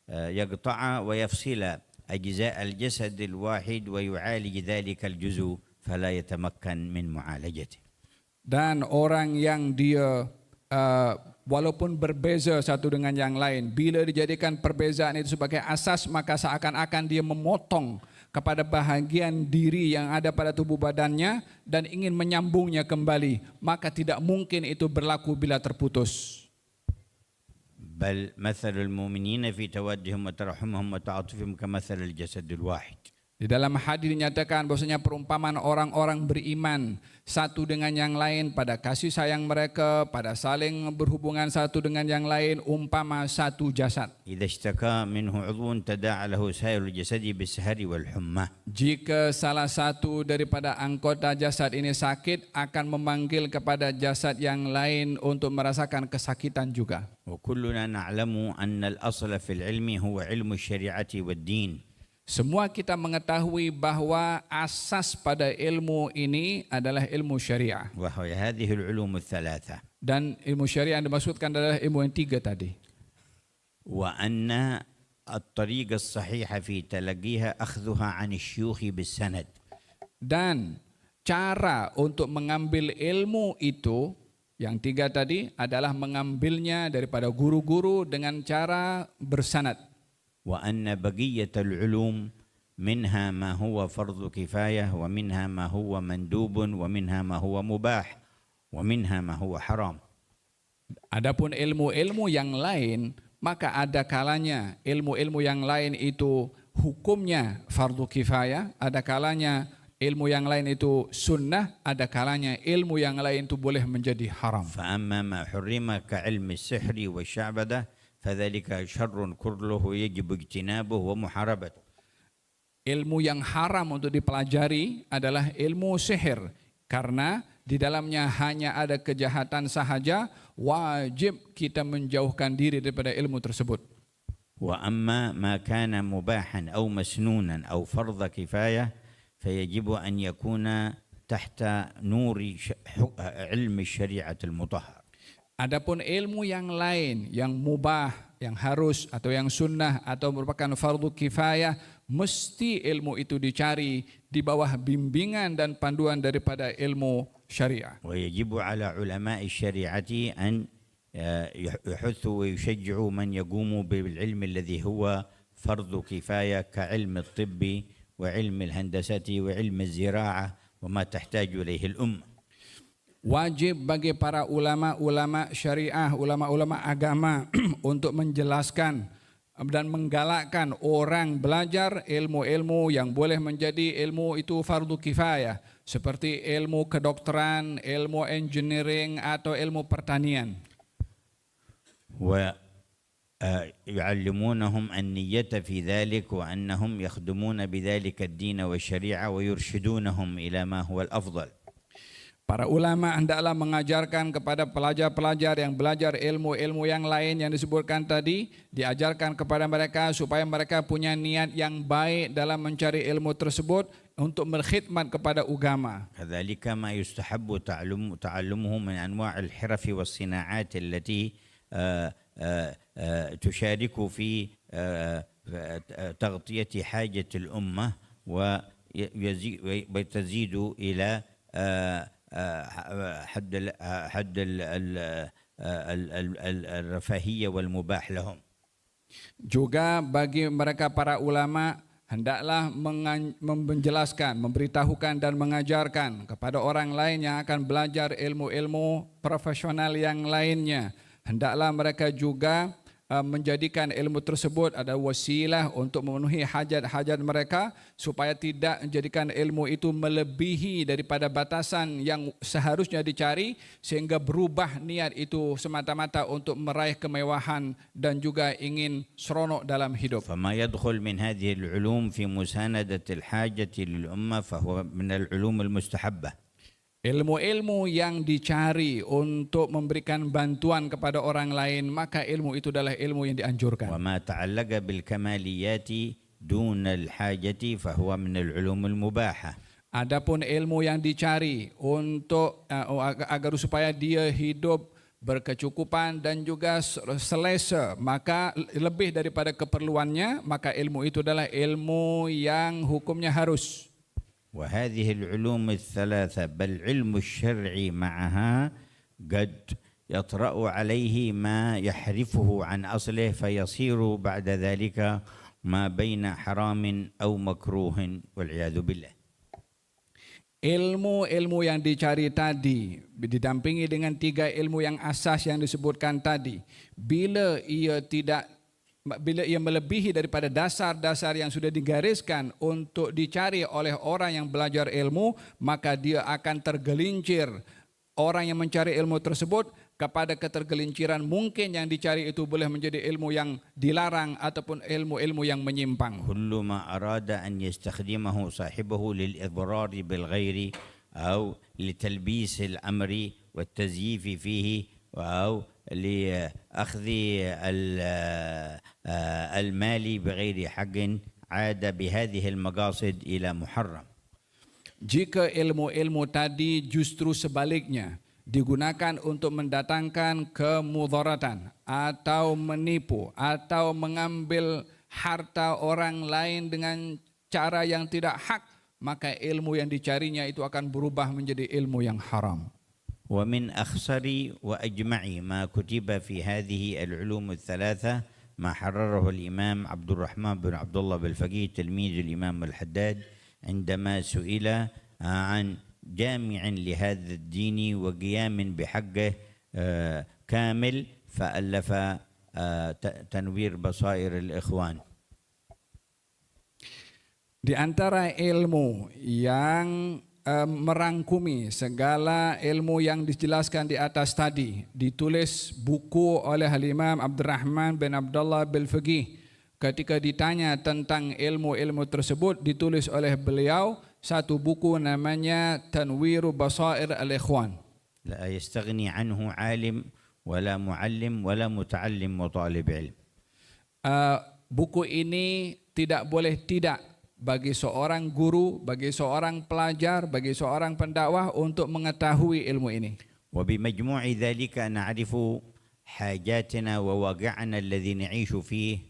يقطع ويفصل أجزاء الجسد الواحد ويعالج ذلك الجزء فلا يتمكن من معالجته. Dan orang yang dia walaupun berbeza satu dengan yang lain, bila dijadikan perbezaan itu sebagai asas, maka seakan-akan dia memotong kepada bahagian diri yang ada pada tubuh badannya dan ingin menyambungnya kembali, maka tidak mungkin itu berlaku bila terputus. بل مثل المؤمنين في تودهم وترحمهم وتعاطفهم كمثل الجسد الواحد. Di dalam hadis dinyatakan bahwasanya perumpamaan orang-orang beriman satu dengan yang lain pada kasih sayang mereka, pada saling berhubungan satu dengan yang lain umpama satu jasad. إذا اشتكى منه عضو تداعى له سائر الجسد بالسهر والحمى. Jika salah satu daripada anggota jasad ini sakit, akan memanggil kepada jasad yang lain untuk merasakan kesakitan juga. وكلنا نعلم أن الأصل في العلم هو علم الشريعة والدين. Semua kita mengetahui bahwa asas pada ilmu ini adalah ilmu syariah. وهي هذه العلوم الثلاثة. Dan ilmu syariah yang dimaksudkan adalah ilmu yang tiga tadi. وأن الطريق الصحيح في تلقيها أخذها عن الشيوخ بالسند. Dan cara untuk mengambil ilmu itu yang tiga tadi adalah mengambilnya daripada guru-guru dengan cara bersanad. وأن بقية العلوم منها ما هو فرض كفاية ومنها ما هو مندوب ومنها ما هو مباح ومنها ما هو حرام. Adapun ilmu-ilmu yang lain, maka ada kalanya ilmu-ilmu yang lain itu hukumnya fardu kifayah, ada kalanya ilmu yang lain itu sunnah, ada kalanya ilmu yang lain itu boleh menjadi haram. فأما ما حرم كعلم السحر والشعبدة فذلك شر كله يجب اجتنابه ومحاربته. Ilmu yang haram untuk dipelajari adalah ilmu sihir, karena di dalamnya hanya ada kejahatan sahaja, wajib kita menjauhkan diri daripada ilmu tersebut. وأما ما كان مباحا أو مسنونا أو فرض كفاية فيجب أن يكون تحت نور علم الشريعة المطهر. Adapun ilmu yang lain, yang mubah, yang harus atau yang sunnah atau merupakan fardu kifayah, mesti ilmu itu dicari di bawah bimbingan dan panduan daripada ilmu syariah. ويجب على علماء الشريعة أن يحثوا ويشجعوا من يقوم بالعلم الذي هو فرض كفاية كعلم الطب وعلم الهندسة وعلم الزراعة وما تحتاج إليه الأمة. Wajib bagi para ulama-ulama syariah, ulama-ulama agama untuk menjelaskan dan menggalakkan orang belajar ilmu-ilmu yang boleh menjadi ilmu itu fardu kifayah, seperti ilmu kedokteran, ilmu engineering atau ilmu pertanian. ويعلمونهم النية في ذلك وأنهم يخدمون بذلك الدين والشريعة ويرشدونهم إلى ما هو الأفضل. Para ulama hendaklah mengajarkan kepada pelajar-pelajar yang belajar ilmu-ilmu yang lain yang disebutkan tadi, diajarkan kepada mereka supaya mereka punya niat yang baik dalam mencari ilmu tersebut untuk berkhidmat kepada agama. كذلك ما يستحب تعلمه من أنواع الحرف والصناعات التي تشارك في تغطية حاجة الأمة وتزيد إلى حد الرفاهية والمباح لهم. Juga bagi mereka para ulama hendaklah menjelaskan, memberitahukan dan mengajarkan kepada orang lain yang akan belajar ilmu-ilmu profesional yang lainnya. Hendaklah mereka juga menjadikan ilmu tersebut ada wasilah untuk memenuhi hajat-hajat mereka, supaya tidak menjadikan ilmu itu melebihi daripada batasan yang seharusnya dicari, sehingga berubah niat itu semata-mata untuk meraih kemewahan dan juga ingin seronok dalam hidup. فما يدخل من هذه العلوم في مساندة الحاجة للأمة فهو من العلوم المستحبة. Ilmu-ilmu yang dicari untuk memberikan bantuan kepada orang lain, maka ilmu itu adalah ilmu yang dianjurkan. وما تعلق بالكماليات دون الحاجة فهو من العلوم المباحة. Adapun ilmu yang dicari untuk agar supaya dia hidup berkecukupan dan juga selesa, maka lebih daripada keperluannya, maka ilmu itu adalah ilmu yang hukumnya harus. وهذه العلوم الثلاثة بل علم الشرع معها قد يطرأ عليه ما يحرفه عن أصله فيصير بعد ذلك ما بين حرام أو مكروه والعياذ بالله. Ilmu-ilmu yang dicari tadi didampingi dengan 3 ilmu yang asas yang disebutkan tadi. Bila ia melebihi daripada dasar-dasar yang sudah digariskan untuk dicari oleh orang yang belajar ilmu, maka dia akan tergelincir. Orang yang mencari ilmu tersebut kepada ketergelinciran, mungkin yang dicari itu boleh menjadi ilmu yang dilarang ataupun ilmu-ilmu yang menyimpang. كل ما أراد أن يستخدمه صاحبه للإضرار بالغير أو لتلبيس الأمر والتزييف فيه أو لأخذ المال بغير حق عاد بهذه المقاصد إلى محرم. Jika ilmu-ilmu tadi justru sebaliknya digunakan untuk mendatangkan kemudaratan atau menipu atau mengambil harta orang lain dengan cara yang tidak hak, maka ilmu yang dicarinya itu akan berubah menjadi ilmu yang haram. ومن أخصر وأجمع ما كتب في هذه العلوم الثلاثة ما حرره الإمام عبد الرحمن بن عبد الله بالفقيه تلميذ الإمام الحداد عندما سئل عن جامع لهذا الدين وقيام بحقه كامل فألف تنوير بصائر الإخوان. Di antara ilmu yang merangkumi segala ilmu yang dijelaskan di atas tadi, ditulis buku oleh Imam Abdurrahman bin Abdullah Bil-Faqih. Ketika ditanya tentang ilmu-ilmu tersebut, ditulis oleh beliau satu buku namanya Tanwiru Basair Al-Ikhwan. لا يستغني عنه عالم ولا معلم ولا متعلم وطالب علم. Buku ini tidak boleh tidak bagi seorang guru, bagi seorang pelajar, bagi seorang pendakwah untuk mengetahui ilmu ini. وبمجموع ذلك نعرف حاجاتنا وواقعنا الذي نعيش فيه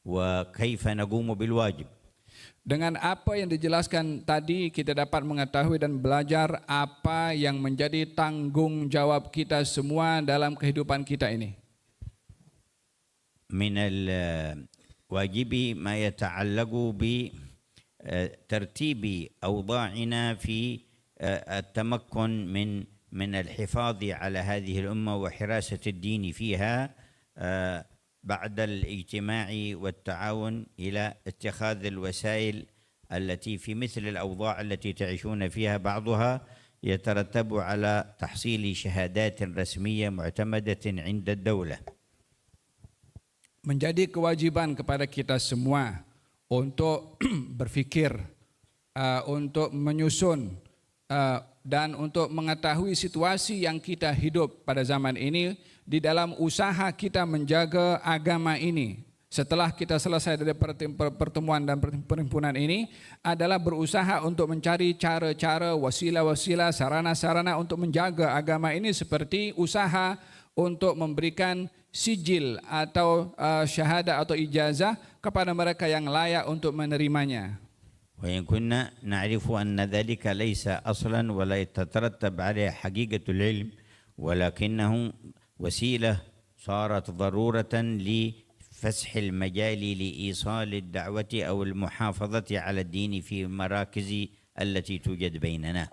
وكيف نقوم بالواجب. Dengan apa yang dijelaskan tadi, kita dapat mengetahui dan belajar apa yang menjadi tanggung jawab kita semua dalam kehidupan kita ini. من الواجب ما يتعلق بترتيب أوضاعنا في التمكن من الحفاظ على هذه الأمة وحراسة الدين فيها بعد الاجتماع والتعاون إلى اتخاذ الوسائل التي في مثل الأوضاع التي تعيشون فيها بعضها يترتب على تحصيل شهادات رسمية معتمدة عند الدولة. Menjadi kewajiban kepada kita semua untuk berfikir, untuk menyusun dan untuk mengetahui situasi yang kita hidup pada zaman ini di dalam usaha kita menjaga agama ini. Setelah kita selesai dari pertemuan dan perhimpunan ini adalah berusaha untuk mencari cara-cara, wasilah-wasilah, sarana-sarana untuk menjaga agama ini, seperti usaha untuk memberikan sijil atau syahadah atau ijazah kepada mereka yang layak untuk menerimanya. وإن كنا نعرف أن ذلك ليس أصلا ولا يترتب عليه حقيقة العلم ولكنه وسيلة صارت ضرورة لفسح المجال لإيصال الدعوة أو المحافظة على الدين في المراكز التي توجد بيننا.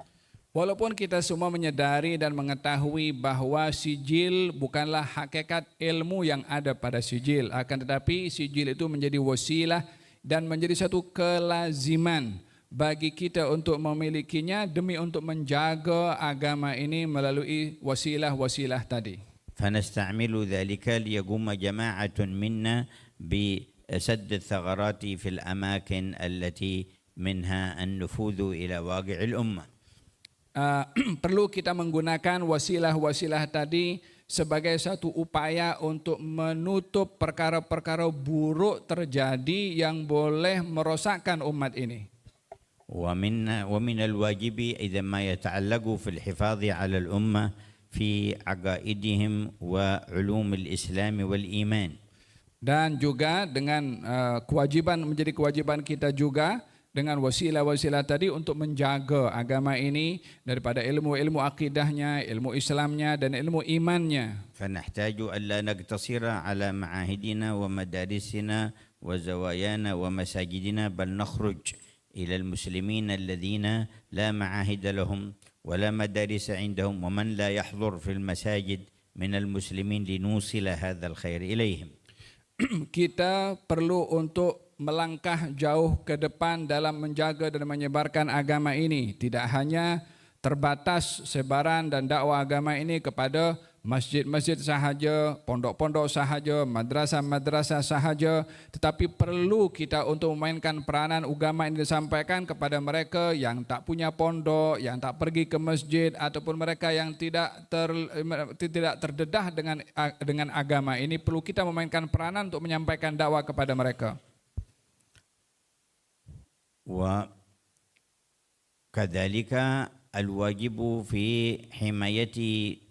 Walaupun kita semua menyadari dan mengetahui bahwa sijil bukanlah hakikat ilmu yang ada pada sijil, akan tetapi sijil itu menjadi wasilah dan menjadi satu kelaziman bagi kita untuk memilikinya demi untuk menjaga agama ini melalui wasilah-wasilah tadi. فنستعمل ذلك ليقوم جماعة منا بسد الثغرات في الأماكن التي منها النفوذ إلى واقع الأمة. Perlu kita menggunakan wasilah-wasilah tadi sebagai satu upaya untuk menutup perkara-perkara buruk terjadi yang boleh merosakkan umat ini. ومن الواجب إذا ما يتعلق في الحفاظ على الأمة في عقائدهم وعلوم الإسلام والإيمان. Dan juga dengan kewajiban, menjadi kewajiban kita juga dengan wasilah-wasilah tadi untuk menjaga agama ini daripada ilmu-ilmu akidahnya, ilmu Islamnya dan ilmu imannya. فنحتاج ألا نقتصر على معاهدنا ومدارسنا وزوايانا ومساجدنا بل نخرج إلى المسلمين الذين لا معاهد لهم ولا مدارس عندهم ومن لا يحضر في المساجد من المسلمين لنوصل هذا الخير إليهم. Kita perlu untuk melangkah jauh ke depan dalam menjaga dan menyebarkan agama ini. Tidak hanya terbatas sebaran dan dakwah agama ini kepada masjid-masjid sahaja, pondok-pondok sahaja, madrasah-madrasah sahaja, tetapi perlu kita untuk memainkan peranan agama ini disampaikan kepada mereka yang tak punya pondok, yang tak pergi ke masjid ataupun mereka yang tidak terdedah dengan agama ini. Perlu kita memainkan peranan untuk menyampaikan dakwah kepada mereka. وكذلك الواجب في حماية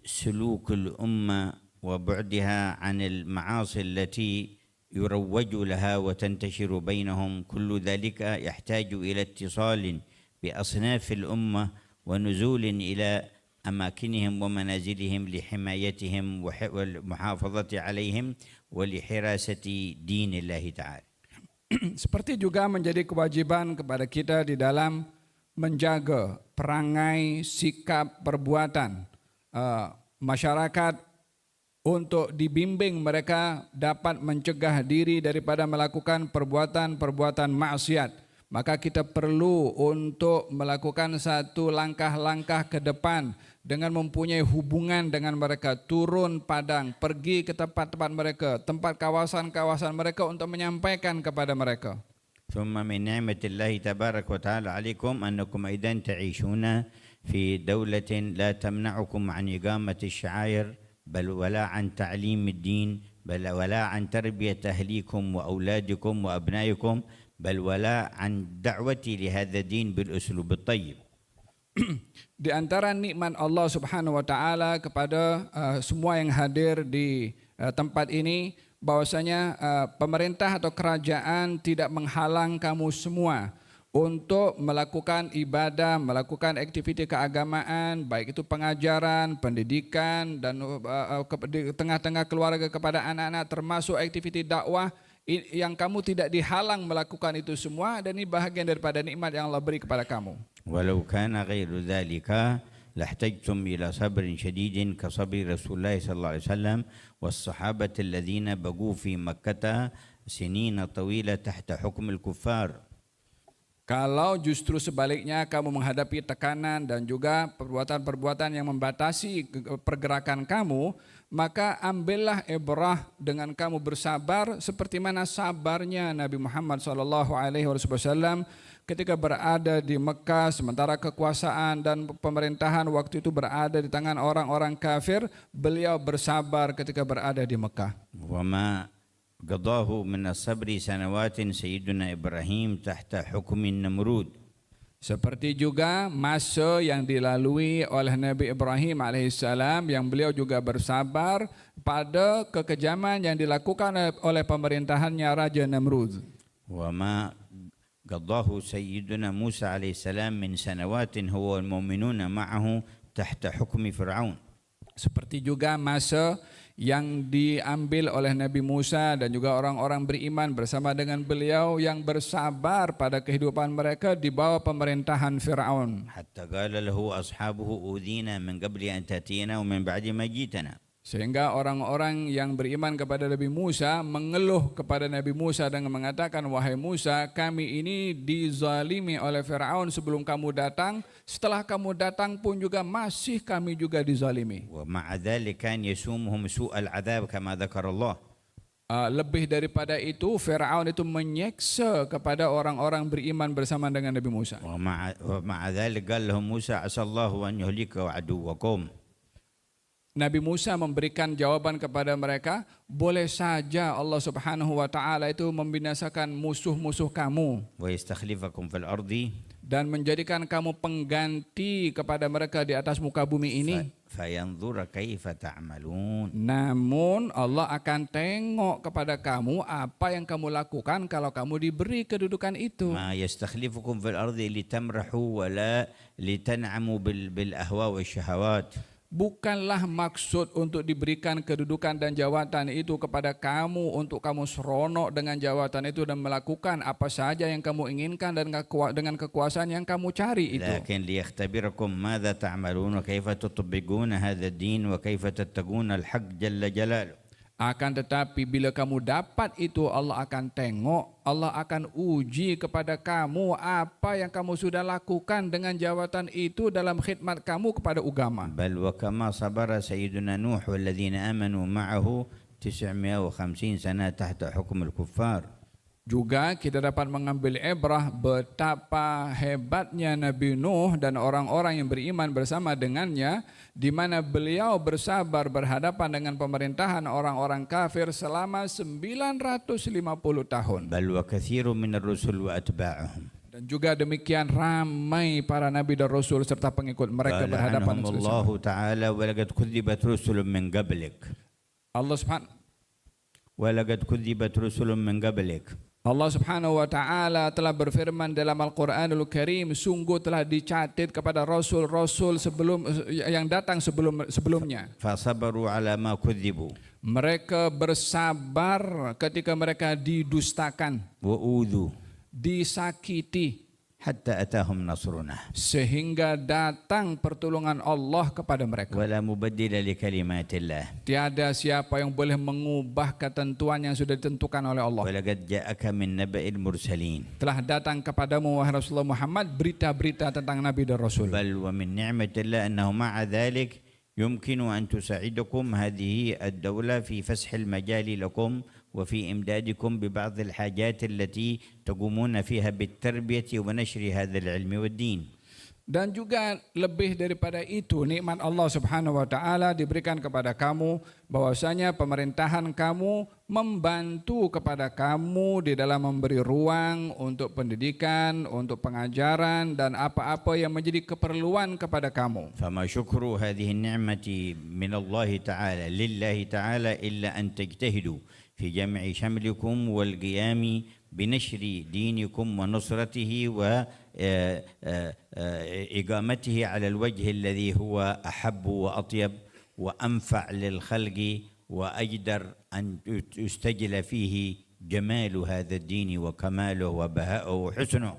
سلوك الأمة وبعدها عن المعاصي التي يروج لها وتنتشر بينهم. كل ذلك يحتاج إلى اتصال بأصناف الأمة ونزول إلى أماكنهم ومنازلهم لحمايتهم والمحافظة عليهم ولحراسة دين الله تعالى. Seperti juga menjadi kewajiban kepada kita di dalam menjaga perangai, sikap, perbuatan masyarakat untuk dibimbing mereka dapat mencegah diri daripada melakukan perbuatan-perbuatan maksiat. Maka kita perlu untuk melakukan satu langkah-langkah ke depan dengan mempunyai hubungan dengan mereka, turun padang, pergi ke tempat-tempat mereka, tempat kawasan-kawasan mereka untuk menyampaikan kepada mereka. ثم من نعمة الله تبارك وتعالى عليكم أنكم أيضا تعيشون في دولة لا تمنعكم عن إقامة الشعائر بل ولا عن تعليم الدين بل ولا عن تربية أهليكم وأولادكم وأبنائكم بل ولا عن دعوة لهذا الدين بالأسلوب الطيب. Di antara nikmat Allah Subhanahu wa taala kepada semua yang hadir di tempat ini, bahwasanya pemerintah atau kerajaan tidak menghalang kamu semua untuk melakukan ibadah, melakukan aktiviti keagamaan, baik itu pengajaran, pendidikan dan di tengah-tengah keluarga kepada anak-anak, termasuk aktiviti dakwah yang kamu tidak dihalang melakukan itu semua, dan ini bahagian daripada nikmat yang Allah beri kepada kamu. ولو كان غير ذلك لاحتجتم إلى صبر شديد كصبر رسول الله صلى الله عليه وسلم والصحابة الذين بقوا في مكة سنين طويلة تحت حكم الكفار. Kalau justru sebaliknya kamu menghadapi tekanan dan juga perbuatan-perbuatan yang membatasi pergerakan kamu, maka ambillah ibrah dengan kamu bersabar seperti mana sabarnya Nabi Muhammad SAW ketika berada di Mekah, sementara kekuasaan dan pemerintahan waktu itu berada di tangan orang-orang kafir, beliau bersabar ketika berada di Mekah. قضاه من الصبر سنوات سيدنا إبراهيم تحت حكم النمرود. Seperti juga masa yang dilalui oleh Nabi Ibrahim alaihissalam yang beliau juga bersabar pada kekejaman yang dilakukan oleh pemerintahannya Raja Namrud. وما قضاه سيدنا موسى عليه السلام من سنوات هو والمؤمنون معه تحت حكم فرعون. Seperti juga masa yang diambil oleh Nabi Musa dan juga orang-orang beriman bersama dengan beliau yang bersabar pada kehidupan mereka di bawah pemerintahan Fir'aun. حتى قال له أصحابه أوذينا من قبل أن تأتينا ومن بعد ما جئتنا. Sehingga orang-orang yang beriman kepada Nabi Musa mengeluh kepada Nabi Musa dengan mengatakan, wahai Musa, kami ini dizalimi oleh Fir'aun sebelum kamu datang, setelah kamu datang pun juga masih kami juga dizalimi. ومع ذلك كان يسومهم سوء العذاب كما ذكر الله. Lebih daripada itu, Fir'aun itu menyeksa kepada orang-orang beriman bersama dengan Nabi Musa. ومع ذلك قال لهم موسى عسى الله أن يهلك عدوكم. Nabi Musa memberikan jawaban kepada mereka, boleh saja Allah Subhanahu wa taala itu membinasakan musuh-musuh kamu ويستخلفكم في الأرض dan menjadikan kamu pengganti kepada mereka di atas muka bumi ini. فينظر كيف تعملون. Namun Allah akan tengok kepada kamu apa yang kamu lakukan kalau kamu diberi kedudukan itu. ما يستخلفكم في الأرض لتمرحوا ولا لتنعموا بالأهواء والشهوات. Bukanlah maksud untuk diberikan kedudukan dan jawatan itu kepada kamu untuk kamu seronok dengan jawatan itu dan melakukan apa saja yang kamu inginkan dan dengan kekuasaan yang kamu cari itu. لكن ليختبركم ماذا تعملون وكيف تطبقون هذا الدين وكيف تتقون الحق جل جلاله. Akan tetapi bila kamu dapat itu, Allah akan tengok, Allah akan uji kepada kamu apa yang kamu sudah lakukan dengan jawatan itu dalam khidmat kamu kepada agama. بل وكما صبر سيدنا نوح والذين آمنوا معه 950 سنة تحت حكم الكفار. Juga kita dapat mengambil ibrah betapa hebatnya Nabi Nuh dan orang-orang yang beriman bersama dengannya, di mana beliau bersabar berhadapan dengan pemerintahan orang-orang kafir selama 950 tahun. بل وكثير من الرسل وأتباعهم. Dan juga demikian ramai para nabi dan rasul serta pengikut mereka قال berhadapan عنهم dengan الله تعالى ولقد كذبت رسل من قبلك. Allah Subhanahu ولقد كذبت رسل من قبلك. Allah Subhanahu wa taala telah berfirman dalam Al-Qur'anul Karim, sungguh telah dicatat kepada rasul-rasul yang datang sebelumnya. فصبروا على ما كذبوا. Mereka bersabar ketika mereka didustakan, وأوذوا disakiti, حتى أتاهم نصرنا. sehingga datang pertolongan Allah kepada mereka. ولا مبدل لكلمات الله. Tiada siapa yang boleh mengubah ketentuan yang sudah ditentukan oleh Allah. ولقد جاءك من نبأ المرسلين. Telah datang kepadamu wahai Rasulullah Muhammad berita-berita tentang Nabi dan Rasul. بل ومن نعمة الله أنه مع ذلك يمكن أن تساعدكم هذه الدولة في فسح المجال لكم وفي إمدادكم ببعض الحاجات التي تقومون فيها بالتربية ونشر هذا العلم والدين. Dan juga lebih daripada itu, nikmat Allah Subhanahu wa taala diberikan kepada kamu, bahwasanya pemerintahan kamu membantu kepada kamu di dalam memberi ruang untuk pendidikan, untuk pengajaran dan apa-apa yang menjadi keperluan kepada kamu. فما شكر هذه النعمة من الله تعالى لله تعالى إلا أن تجتهدوا في جمع شملكم والقيام بنشر دينكم ونصرته وإقامته على الوجه الذي هو أحب وأطيب وأنفع للخلق وأجدر أن يستجل فيه جمال هذا الدين وكماله وبهاءه وحسنه.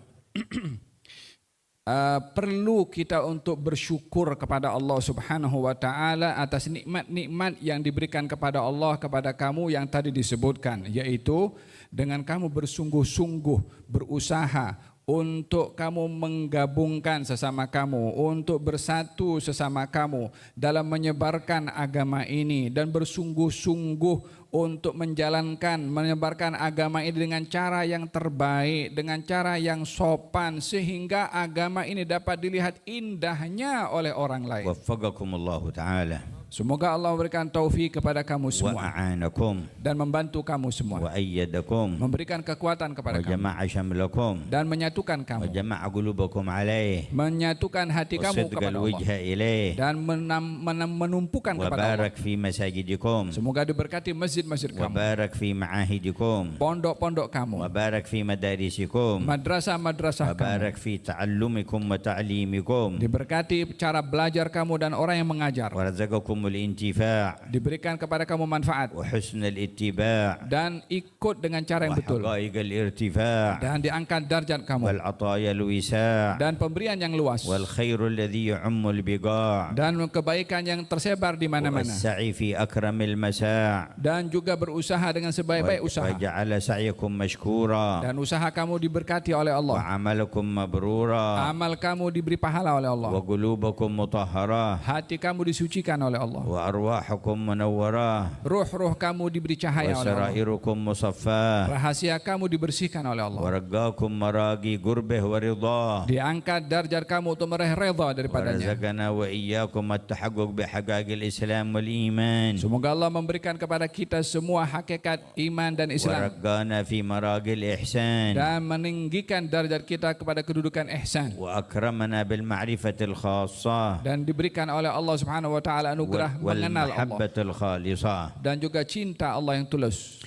Perlu kita untuk bersyukur kepada Allah Subhanahu wa taala atas nikmat-nikmat yang diberikan kepada Allah kepada kamu yang tadi disebutkan, yaitu dengan kamu bersungguh-sungguh berusaha untuk kamu menggabungkan sesama kamu, untuk bersatu sesama kamu dalam menyebarkan agama ini dan bersungguh-sungguh untuk menyebarkan agama ini dengan cara yang terbaik, dengan cara yang sopan, sehingga agama ini dapat dilihat indahnya oleh orang lain. وفقكم الله تعالى. Semoga Allah memberikan taufik kepada kamu semua وأعانكم dan membantu kamu semua, وأيدكم memberikan kekuatan kepada kamu وجمع شملكم dan menyatukan kamu, وجمع قلوبكم عليه menyatukan hati kamu وصدق kepada Allah الوجه إليه dan menumpukan kepada Allah. وبارك في مساجدكم Semoga diberkati masjid-masjid kamu, وبارك في معاهدكم pondok-pondok kamu, وبارك في مدارسكم madrasah-madrasah kamu, وبارك في تعلمكم وتعليمكم diberkati cara belajar kamu dan orang yang mengajar, ورزقكم الانتفاع diberikan kepada kamu manfaat وحسن الاتباع dan ikut dengan cara yang betul وحقائق الارتفاع dan diangkat darjat kamu والعطايا الوساع dan pemberian yang luas والخير الذي يعم البقاع dan kebaikan yang tersebar di mana-mana والسعي في أكرم المساع dan juga berusaha dengan sebaik-baik usaha وجعل سعيكم مشكورا dan usaha kamu diberkati oleh Allah, وعملكم مبرورا amal kamu diberi pahala oleh Allah, وقلوبكم مطهرة hati kamu disucikan oleh Allah. Allah. وأرواحكم منورة Ruh-ruh kamu diberi cahaya oleh Allah. وسرائركم مصفاة Rahasia kamu dibersihkan oleh Allah. ورقاكم مراقي قربه ورضاه Diangkat darjat kamu untuk meraih redha daripadanya. ورزقنا وإياكم التحقق بحقائق الإسلام والإيمان Semoga Allah memberikan kepada kita semua hakikat iman dan Islam ورقانا في مراقي الإحسان dan meninggikan darjat kita kepada kedudukan ihsan وأكرمنا بالمعرفة الخاصة dan diberikan oleh Allah Subhanahu wa taala anugerah mengenal Allah والمحبة الخالصة dan juga cinta Allah yang tulus.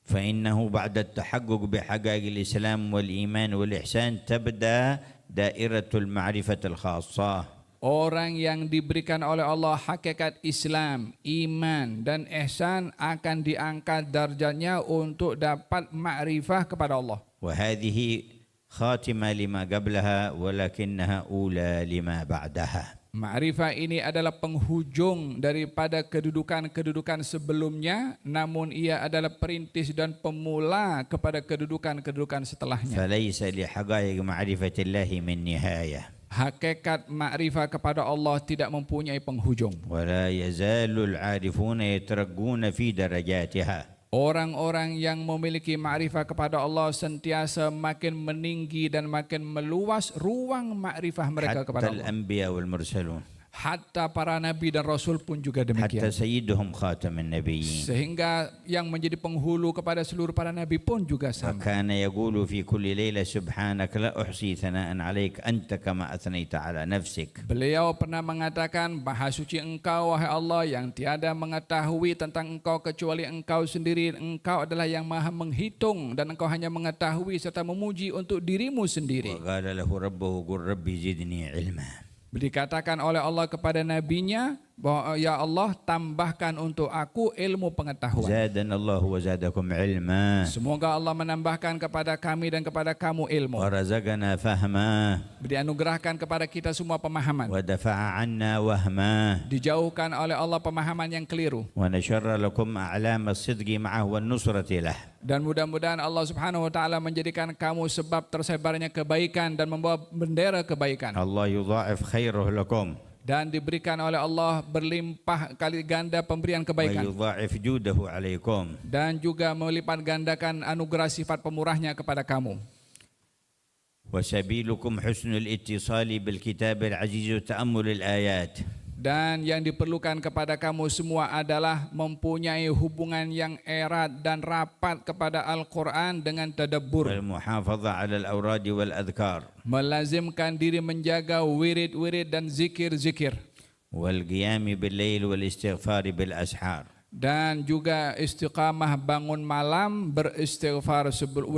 فإنه بعد التحقق بحقائق الإسلام والإيمان والإحسان تبدأ دائرة المعرفة الخاصة. Orang yang diberikan oleh Allah hakikat Islam, iman dan ihsan akan diangkat darjatnya untuk dapat makrifah kepada Allah. وهذه خاتمة لما قبلها ولكنها أولى لما بعدها. Ma'rifah ini adalah penghujung daripada kedudukan-kedudukan sebelumnya, namun ia adalah perintis dan pemula kepada kedudukan-kedudukan setelahnya. فليس لحقائق معرفة الله من نهاية. Hakikat makrifah kepada Allah tidak mempunyai penghujung. ولا يزال العارفون يترقون في درجاتها. Orang-orang yang memiliki makrifah kepada Allah sentiasa makin meninggi dan makin meluas ruang makrifah mereka kepada حتى Allah. الأنبياء والمرسلون. Hatta para nabi dan rasul pun juga حتى demikian. سيدهم خاتم النبيين. Sehingga yang menjadi penghulu kepada seluruh para nabi pun juga sama. وكان يقول في كل ليلة سبحانك لا أحصي ثناء عليك أنت كما أثنيت على نفسك. Beliau pernah mengatakan, Maha suci Engkau wahai Allah, yang tiada mengetahui tentang Engkau kecuali Engkau sendiri. Engkau adalah yang Maha menghitung dan Engkau hanya mengetahui serta memuji untuk dirimu sendiri. وقال له ربه قل ربي زدني علما. Dikatakan oleh Allah kepada nabinya bahwa ya Allah tambahkan untuk aku ilmu pengetahuan. زادنا الله وزادكم علما. Semoga Allah menambahkan kepada kami dan kepada kamu ilmu. ورزقنا فهما. Dianugerahkan kepada kita semua pemahaman. ودفع عنا وهما. Dijauhkan oleh Allah pemahaman yang keliru. ونشر لكم أعلام الصدق معه والنصرة له. Dan mudah-mudahan Allah Subhanahu wa taala menjadikan kamu sebab tersebarnya kebaikan dan membawa bendera kebaikan. الله يضاعف خيره لكم. Dan diberikan oleh Allah berlimpah kali ganda pemberian kebaikan. ويضاعف جوده عليكم. Dan juga melipat gandakan anugerah sifat pemurahnya kepada kamu. وسبيلكم حسن الاتصال بالكتاب العزيز وتأمل الآيات. Dan yang diperlukan kepada kamu semua adalah mempunyai hubungan yang erat dan rapat kepada Al-Quran dengan tadabbur. والمحافظة على الأوراد والأذكار. Melazimkan diri menjaga wirid-wirid dan zikir-zikir. والقيام بالليل والاستغفار بالأسحار. Dan juga istiqamah bangun malam beristighfar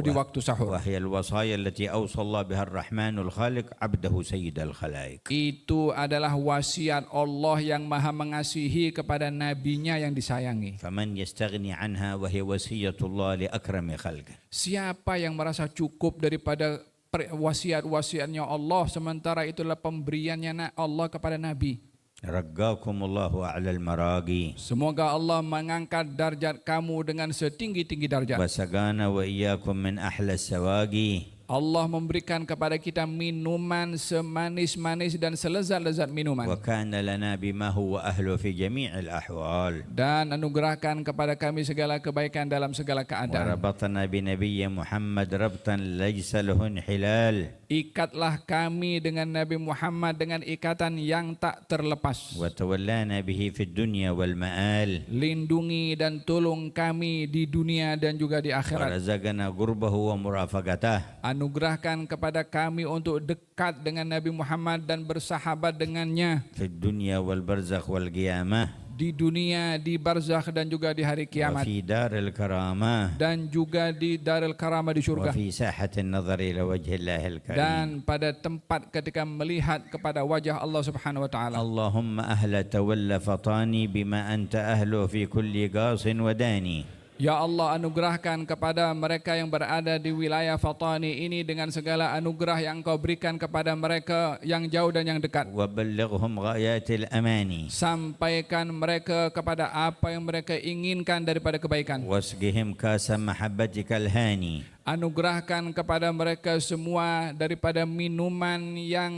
di waktu sahur. وهي الوصايا التي أوصى الله بها الرحمن الخالق عبده سيد الخلائق. Itu adalah wasiat Allah yang maha mengasihi kepada nabinya yang disayangi. فمن يستغني عنها وهي وصية الله لأكرم خلقه. Siapa yang merasa cukup daripada wasiat-wasiatnya Allah sementara itulah pemberiannya Allah kepada nabi. رقاكم الله أعلى المراقي. Semoga Allah mengangkat darjat kamu dengan setinggi-tinggi darjat. وسقانا وإياكم من أحلى السواقي. Allah memberikan kepada kita minuman semanis-manis dan selezat-lezat minuman. وكان لنا بما هو أهله في جميع الأحوال. Dan anugerahkan kepada kami segala kebaikan dalam segala keadaan. وربطنا بنبي محمد ربطا ليس له انحلال. Ikatlah kami dengan Nabi Muhammad dengan ikatan yang tak terlepas. وتولانا به في الدنيا والمآل. Lindungi dan tolong kami di dunia dan juga di akhirat. ورزقنا قربه ومرافقته. Anugerahkan kepada kami untuk dekat dengan Nabi Muhammad dan bersahabat dengannya في الدنيا والبرزخ والقيامة. di dunia, di barzakh dan juga di hari kiamat. وفي دار الكرامة. Dan juga di Darul Karamah di surga. وفي ساحة النظر إلى وجه الله الكريم. Dan pada tempat ketika melihat kepada wajah Allah Subhanahu wa taala. اللهم أهل تولى فطاني بما أنت أهله في كل قاص وداني. Ya Allah, anugerahkan kepada mereka yang berada di wilayah Fatani ini dengan segala anugerah yang Engkau berikan kepada mereka yang jauh dan yang dekat. وبلغهم غايات الأماني. Sampaikan mereka kepada apa yang mereka inginkan daripada kebaikan. واسقهم كاس محبتك الهاني. Anugerahkan kepada mereka semua daripada minuman yang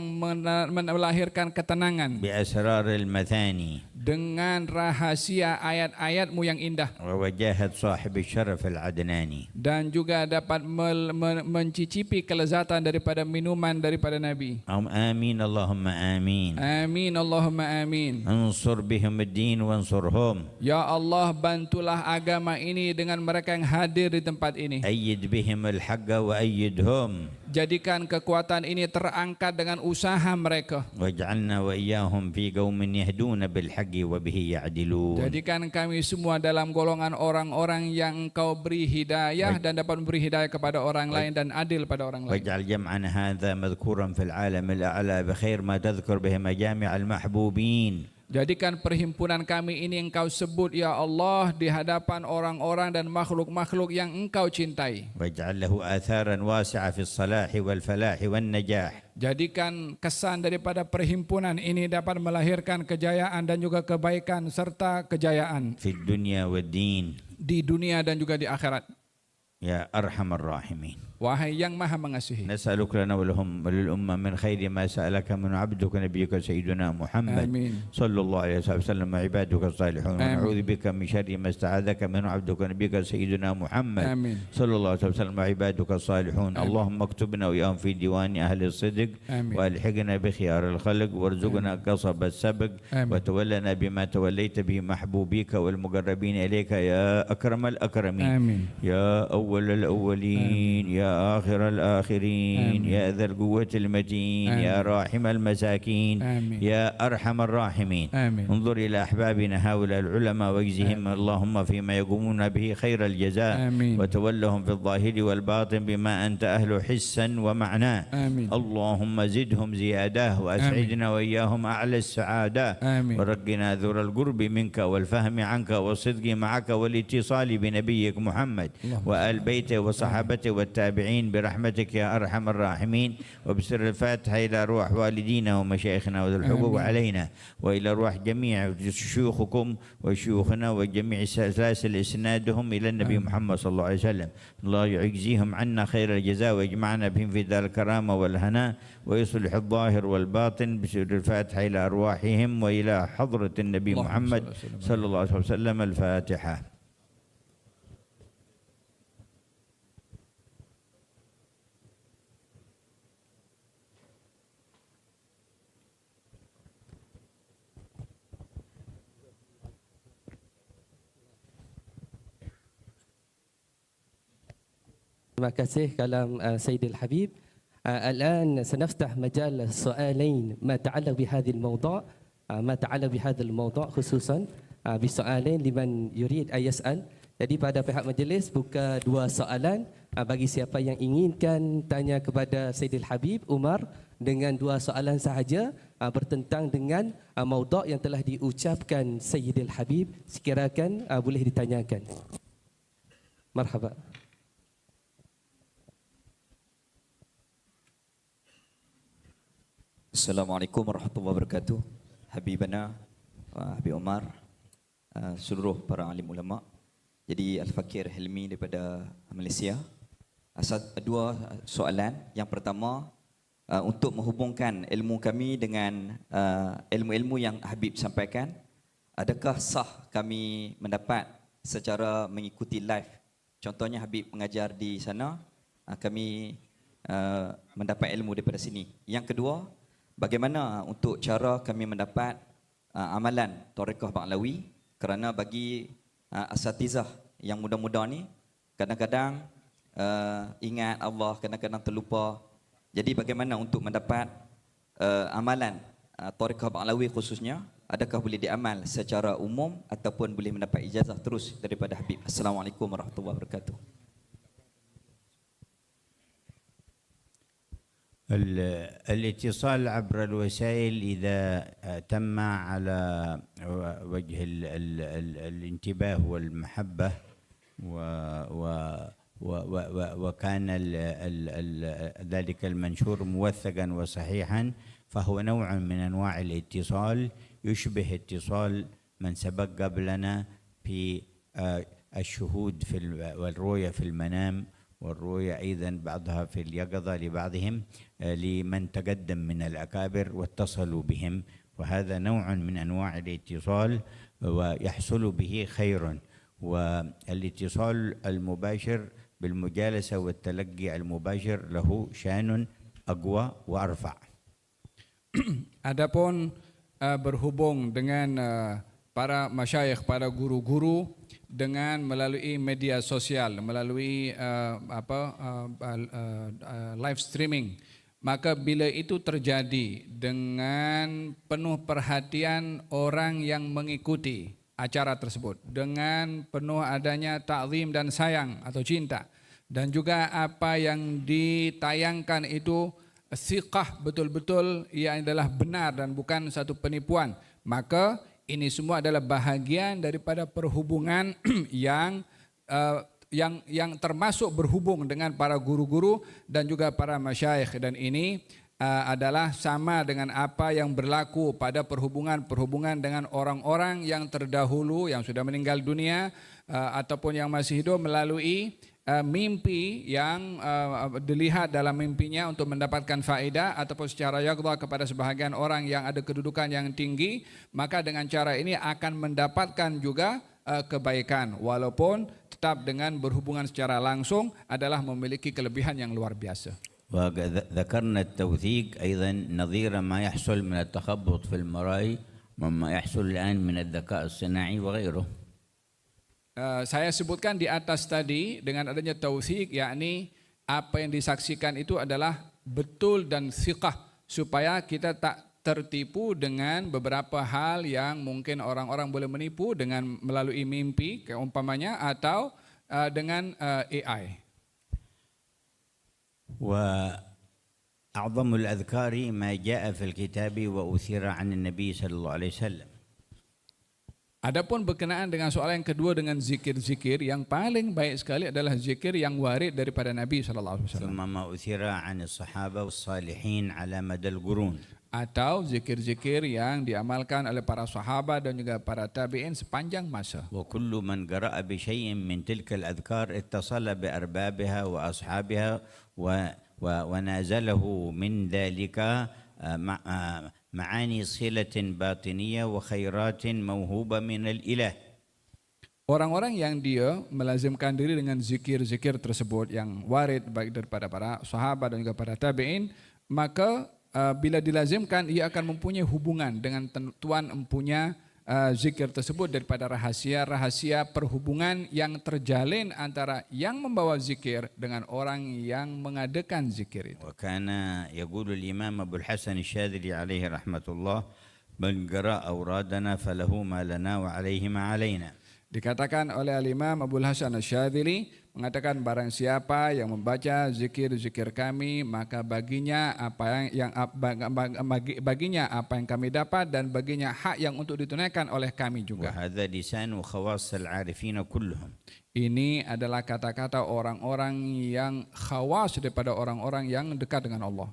melahirkan ketenangan. بأسرار المثاني. dengan rahasia ayat-ayatmu yang indah, ووجاهة صاحب الشرف العدناني. dan juga dapat mencicipi kelezatan daripada minuman daripada Nabi. آمين اللهم آمين. Amin Allahumma amin. انصر بهم الدين وانصرهم. Ya Allah, bantulah agama ini dengan mereka yang hadir di tempat ini. أيد بهم الحق وأيدهم. Jadikan kekuatan ini terangkat dengan usaha mereka. واجعلنا وإياهم في قوم يهدون بالحق وبه يعدلون. Jadikan kami semua dalam golongan orang-orang yang Engkau beri hidayah dan dapat memberi hidayah kepada orang lain dan adil pada orang lain. واجعل جمعنا هذا مذكورا في العالم الأعلى بخير ما تذكر به مجامع المحبوبين. Jadikan perhimpunan kami ini Engkau sebut ya Allah di hadapan orang-orang dan makhluk-makhluk yang Engkau cintai. واجعل له آثارا واسعة في الصلاح والفلاح والنجاح. Jadikan kesan daripada perhimpunan ini dapat melahirkan kejayaan dan juga kebaikan serta kejayaan في الدنيا والدين di dunia dan juga di akhirat. يا أرحم الراحمين. Wahai yang Maha Mengasihi, نسألك لنا ولهم وللأمة من خير ما سألك من عبدك نبيك سيدنا محمد آمين. صلى الله عليه وسلم وعبادك الصالحون. آمين. ونعوذ بك من شر ما استعاذك من عبدك نبيك سيدنا محمد آمين. صلى الله عليه وسلم وعبادك الصالحون. آمين. اللهم اكتبنا وإياهم في ديوان أهل الصدق. آمين. والحقنا بخيار الخلق وارزقنا قصب السبق. آمين. وتولنا بما توليت به محبوبيك والمقربين إليك يا أكرم الأكرمين. آمين. يا أول الأولين. يا آخر الآخرين. آمين. يا ذا القوة المتين. آمين. يا راحم المساكين. آمين. يا أرحم الراحمين. آمين. انظر إلى أحبابنا هؤلاء العلماء واجزهم اللهم فيما يقومون به خير الجزاء. آمين. وتولهم في الظاهر والباطن بما أنت أهل حسا ومعناه. آمين. اللهم زدهم زيادة وأسعدنا وإياهم أعلى السعادة. آمين. ورقنا ذر القرب منك والفهم عنك والصدق معك والاتصال بنبيك محمد وآل بيته وصحابته والتابعين برحمتك يا أرحم الراحمين. وبسر الفاتحة إلى روح والدينا ومشايخنا وذو الحقوق علينا وإلى روح جميع شيوخكم وشيوخنا وجميع سلاسل إسنادهم إلى النبي محمد صلى الله عليه وسلم. الله يجزيهم عنا خير الجزاء ويجمعنا بهم في دار الكرامة والهناء ويصلح الظاهر والباطن بسر الفاتحة إلى أرواحهم وإلى حضرة النبي محمد صلى الله عليه وسلم. الفاتحة. Terima kasih kalam Sayyidil Habib. الآن سنفتح مجال السؤالين ما تعلق بهذه الموضوع بهذا الموضوع خصوصا بسؤالين لمن يريد أن يسأل. Jadi pada pihak majlis buka dua soalan bagi siapa yang inginkan tanya kepada Sayyidil Habib Umar dengan dua soalan sahaja bertentang dengan maudhu' yang telah diucapkan Sayyidil Habib, sekirakan boleh ditanyakan. Marhaba. Assalamualaikum warahmatullahi wabarakatuh. Habibana, Habib Umar, seluruh para alim ulama. Jadi Al-Fakir Hilmi daripada Malaysia. Dua soalan. Yang pertama, untuk menghubungkan ilmu kami dengan ilmu-ilmu yang Habib sampaikan, adakah sah kami mendapat secara mengikuti live? Contohnya Habib mengajar di sana, kami mendapat ilmu daripada sini. Yang kedua, bagaimana untuk cara kami mendapat amalan Thariqah Ba'lawi? Kerana bagi asatizah yang muda-muda ni kadang-kadang ingat Allah, kadang-kadang terlupa. Jadi bagaimana untuk mendapat amalan Thariqah Ba'lawi khususnya? Adakah boleh diamal secara umum ataupun boleh mendapat ijazah terus daripada Habib? Assalamualaikum warahmatullahi wabarakatuh. الاتصال عبر الوسائل إذا تم على وجه الانتباه والمحبة وكان ذلك المنشور موثقا وصحيحا فهو نوع من أنواع الاتصال يشبه اتصال من سبق قبلنا في الشهود والرؤية في المنام والرؤيا أيضا بعضها في اليقظة لبعضهم لمن تقدم من الأكابر واتصلوا بهم وهذا نوع من أنواع الاتصال ويحصل به خير. والاتصال المباشر بالمجالسة والتلقي المباشر له شان أقوى وأرفع. Adapun berhubung dengan para masyayikh, para guru-guru dengan melalui media sosial, melalui live streaming, maka bila itu terjadi dengan penuh perhatian orang yang mengikuti acara tersebut, dengan penuh adanya ta'zim dan sayang atau cinta, dan juga apa yang ditayangkan itu thiqah, betul-betul ia adalah benar dan bukan satu penipuan, maka ini semua adalah bahagian daripada perhubungan yang termasuk berhubung dengan para guru-guru dan juga para masyayikh, dan ini adalah sama dengan apa yang berlaku pada perhubungan dengan orang-orang yang terdahulu yang sudah meninggal dunia ataupun yang masih hidup melalui mimpi yang dilihat dalam mimpinya untuk mendapatkan faedah, ataupun secara yaqdha kepada sebahagian orang yang ada kedudukan yang tinggi, maka dengan cara ini akan mendapatkan juga kebaikan, walaupun tetap dengan berhubungan secara langsung adalah memiliki kelebihan yang luar biasa. وذكرنا التوثيق أيضا نظير ما يحصل من التخبط في المراي مما يحصل الآن من الذكاء الصناعي وغيره. Saya sebutkan di atas tadi dengan adanya tauthik, yakni apa yang disaksikan itu adalah betul dan thiqah, supaya kita tak tertipu dengan beberapa hal yang mungkin orang-orang boleh menipu dengan melalui mimpi keumpamanya atau dengan AI. وأعظم الأذكار ما جاء في الكتاب وأثير عن النبي صلى الله عليه وسلم. Adapun berkenaan dengan soalan yang kedua dengan zikir-zikir, yang paling baik sekali adalah zikir yang warid daripada Nabi sallallahu alaihi wasallam. ثم ما أثير عن الصحابة والصالحين على مدى القرون. Atau zikir-zikir yang diamalkan oleh para sahabat dan juga para tabi'in sepanjang masa. وكل من قرأ بشيء من تلك الأذكار اتصل بأربابها وأصحابها ونازله من ذلك معاني صلة باطنية وخيرات موهوبة من الإله. Orang-orang yang dia melazimkan diri dengan zikir-zikir tersebut yang warid baik daripada para sahabat dan juga para tabi'in, maka bila dilazimkan ia akan mempunyai hubungan dengan Tuhan empunya zikir tersebut daripada rahasia-rahasia perhubungan yang terjalin antara yang membawa zikir dengan orang yang mengadakan zikir itu. وكان يقول الإمام أبو الحسن الشاذلي عليه رحمة الله من قرأ أورادنا فله ما لنا وعليه ما علينا. Dikatakan oleh Al-Imam Abul Hasan Asy-Syadzili, mengatakan barang siapa yang membaca zikir-zikir kami, maka baginya apa yang kami dapat, dan baginya hak yang untuk ditunaikan oleh kami juga. وهذا لسان وخواص العارفين كلهم. Ini adalah kata-kata orang-orang yang khawas daripada orang-orang yang dekat dengan Allah.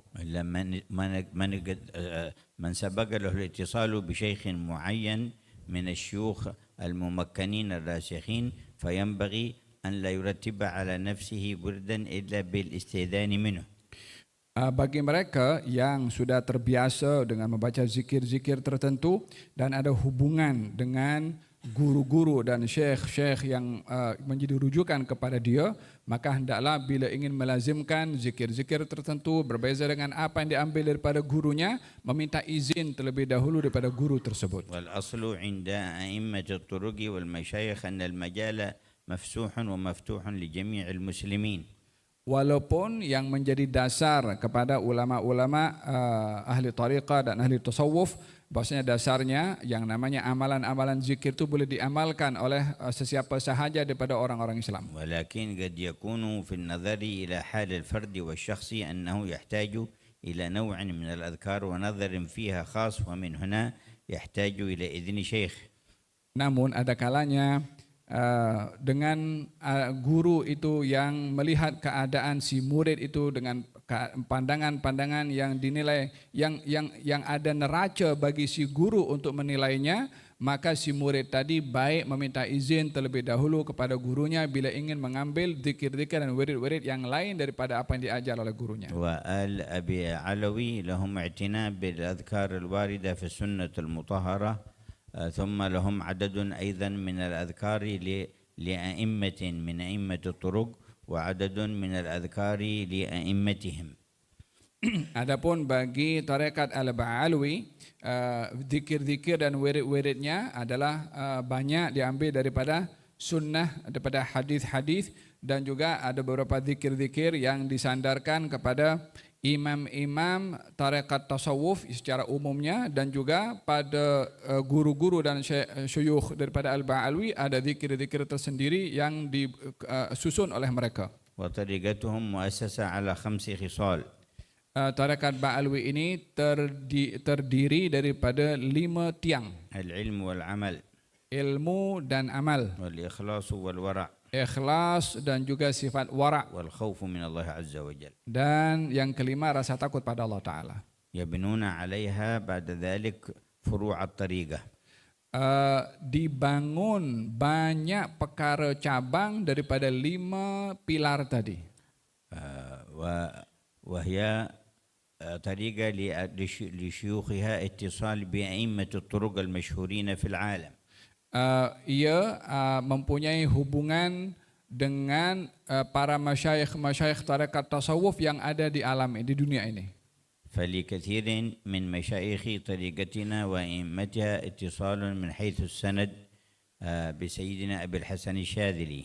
من سبق له الاتصال بشيخ معين من الشيوخ الممكنين الراسخين فينبغي أن لا يرتب على نفسه بردا إلا بالاستئذان منه. Bagi mereka yang sudah terbiasa dengan membaca zikir-zikir tertentu dan ada hubungan dengan guru-guru dan syekh-syekh yang menjadi rujukan kepada dia, maka hendaklah bila ingin melazimkan zikir-zikir tertentu berbeza dengan apa yang diambil daripada gurunya, meminta izin terlebih dahulu daripada guru tersebut. والأصل عند أئمة الطرق والمشايخ أن المجال مفسوح ومفتوح لجميع المسلمين. Walaupun yang menjadi dasar kepada ulama-ulama ahli tariqah dan ahli tasawuf, bahwasanya dasarnya yang namanya amalan-amalan zikir itu boleh diamalkan oleh sesiapa sahaja daripada orang-orang Islam. ولكن قد يكون في النظر إلى حال الفرد والشخص أنه يحتاج إلى نوع من الأذكار ونظر فيها خاص ومن هنا يحتاج إلى إذن شيخ. Namun ada kalanya dengan guru itu yang melihat keadaan si murid itu dengan pandangan-pandangan yang dinilai yang ada neraca bagi si guru untuk menilainya, maka si murid tadi baik meminta izin terlebih dahulu kepada gurunya bila ingin mengambil zikir-zikir dan wirid-wirid yang lain daripada apa yang diajar oleh gurunya. وآل أبي علوي لهم اعتناء بالأذكار الواردة في السنة المطهرة ثم لهم عدد أيضا من الأذكار لأئمة من أئمة الطرق وعدد من الأذكار لأئمتهم. Adapun bagi tarekat Al-Ba'alwi, zikir-zikir dan wirid-wiridnya adalah banyak diambil daripada sunnah, daripada hadis-hadis, dan juga ada beberapa zikir-zikir yang disandarkan kepada imam-imam tarekat tasawuf secara umumnya, dan juga pada guru-guru dan syuyukh daripada Al-Ba'alwi ada zikir-zikir tersendiri yang disusun oleh mereka. وطريقتهم مؤسسة على 5 خصال. Tarekat Ba'alwi ini terdiri daripada 5 tiang. العلم والعمل Ilmu dan amal, والإخلاص والورع ikhlas dan juga sifat wara', والخوف من الله عز وجل. dan yang kelima rasa takut pada Allah Ta'ala. يبنون عليها بعد ذلك فروع الطريقة. Dibangun banyak perkara cabang daripada 5 pilar tadi. وهي طريقة لشيوخها اتصال بأئمة الطرق المشهورين في العالم. Ia mempunyai hubungan dengan para masyayikh tarekat tasawuf yang ada di alam di dunia ini. فلكثير من مشايخ طريقتنا وأئمتها اتصال من حيث السند بسيدنا أبي الحسن الشاذلي.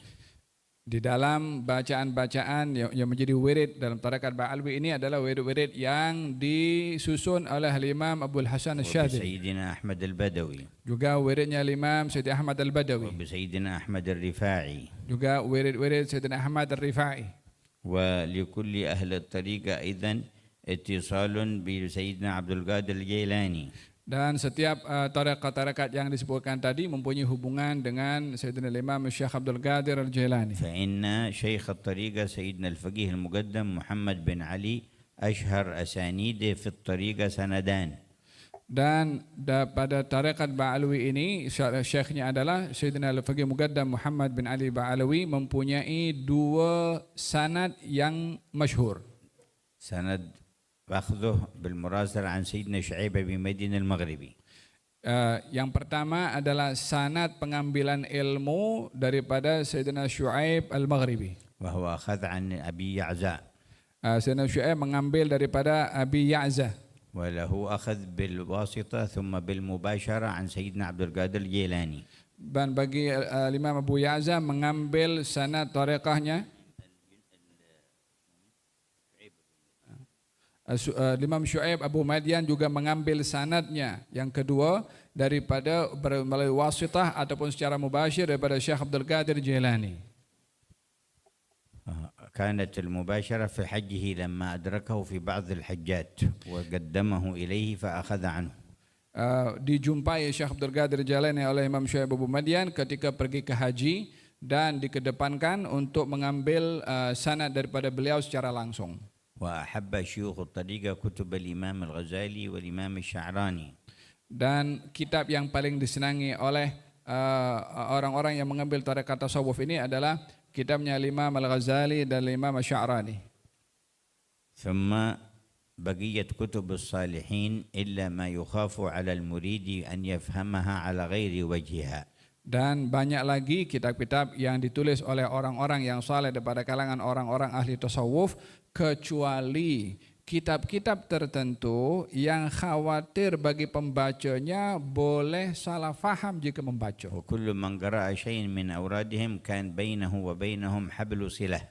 Di dalam bacaan-bacaan yang menjadi wirid dalam tarekat Ba'alwi ini adalah wirid-wirid yang disusun oleh Imam Abdul Hasan Al-Syadzili. وبسيدنا أحمد البدوي. Juga wiridnya Imam Sayyidi Ahmad Al-Badawi. وبسيدنا أحمد الرفاعي. Juga wirid-wirid Sayyidina Ahmad Al-Rifai. ولكل أهل الطريقة أيضا اتصال بسيدنا عبد القادر الجيلاني. Dan setiap tarekat-tarekat yang disebutkan tadi mempunyai hubungan dengan Sayyidina Imam Syekh Abdul Qadir Al-Jailani. فإن شيخ الطريقة سيدنا الفقيه المقدم محمد بن علي أشهر أسانيده في الطريقة سندان. Dan pada tarekat Ba'alwi ini syekhnya adalah Sayyidina Al-Faqih Muqaddam Muhammad bin Ali Ba'alwi mempunyai 2 sanad yang masyhur. سند أخذه بالمراسلة عن سيدنا شعيب بن مدين المغربي. Yang pertama adalah sanad pengambilan ilmu daripada Sayyidina Syu'aib Al-Maghribi. وهو أخذ عن أبي يعزى. Sayyidina Syu'aib mengambil daripada Abi Ya'zah. وله أخذ بالواسطة ثم بالمباشرة عن سيدنا عبد القادر الجيلاني. Dan bagi Imam Abu Ya'zah mengambil sanad tareqahnya. Imam Syu'aib Abu Madian juga mengambil sanadnya yang kedua daripada melalui wasitah ataupun secara mubasyir daripada Syekh Abdul Qadir Jailani. كانت المباشرة في حجه لما أدركه في بعض الحجات وقدمه إليه فأخذ عنه. Dijumpai Syekh Abdul Qadir Jailani oleh Imam Syu'aib Abu Madian ketika pergi ke haji dan dikedepankan untuk mengambil sanad daripada beliau secara langsung. وأحب شيوخ الطريقة كتب الإمام الغزالي والإمام الشعراني. Dan kitab yang paling disenangi oleh orang-orang yang mengambil tarekat tasawuf ini adalah kitabnya Imam Al-Ghazali dan Imam Asy-Sya'rani. ثم بقية كتب الصالحين إلا ما يخاف على المريد أن يفهمها على غير وجهها. Dan banyak lagi kitab-kitab yang ditulis oleh orang-orang yang saleh daripada kalangan orang-orang ahli tasawuf, kecuali kitab-kitab tertentu yang khawatir bagi pembacanya boleh salah faham jika membaca. وكل من قرأ شيء من أورادهم كان بينه وبينهم حبل صلة.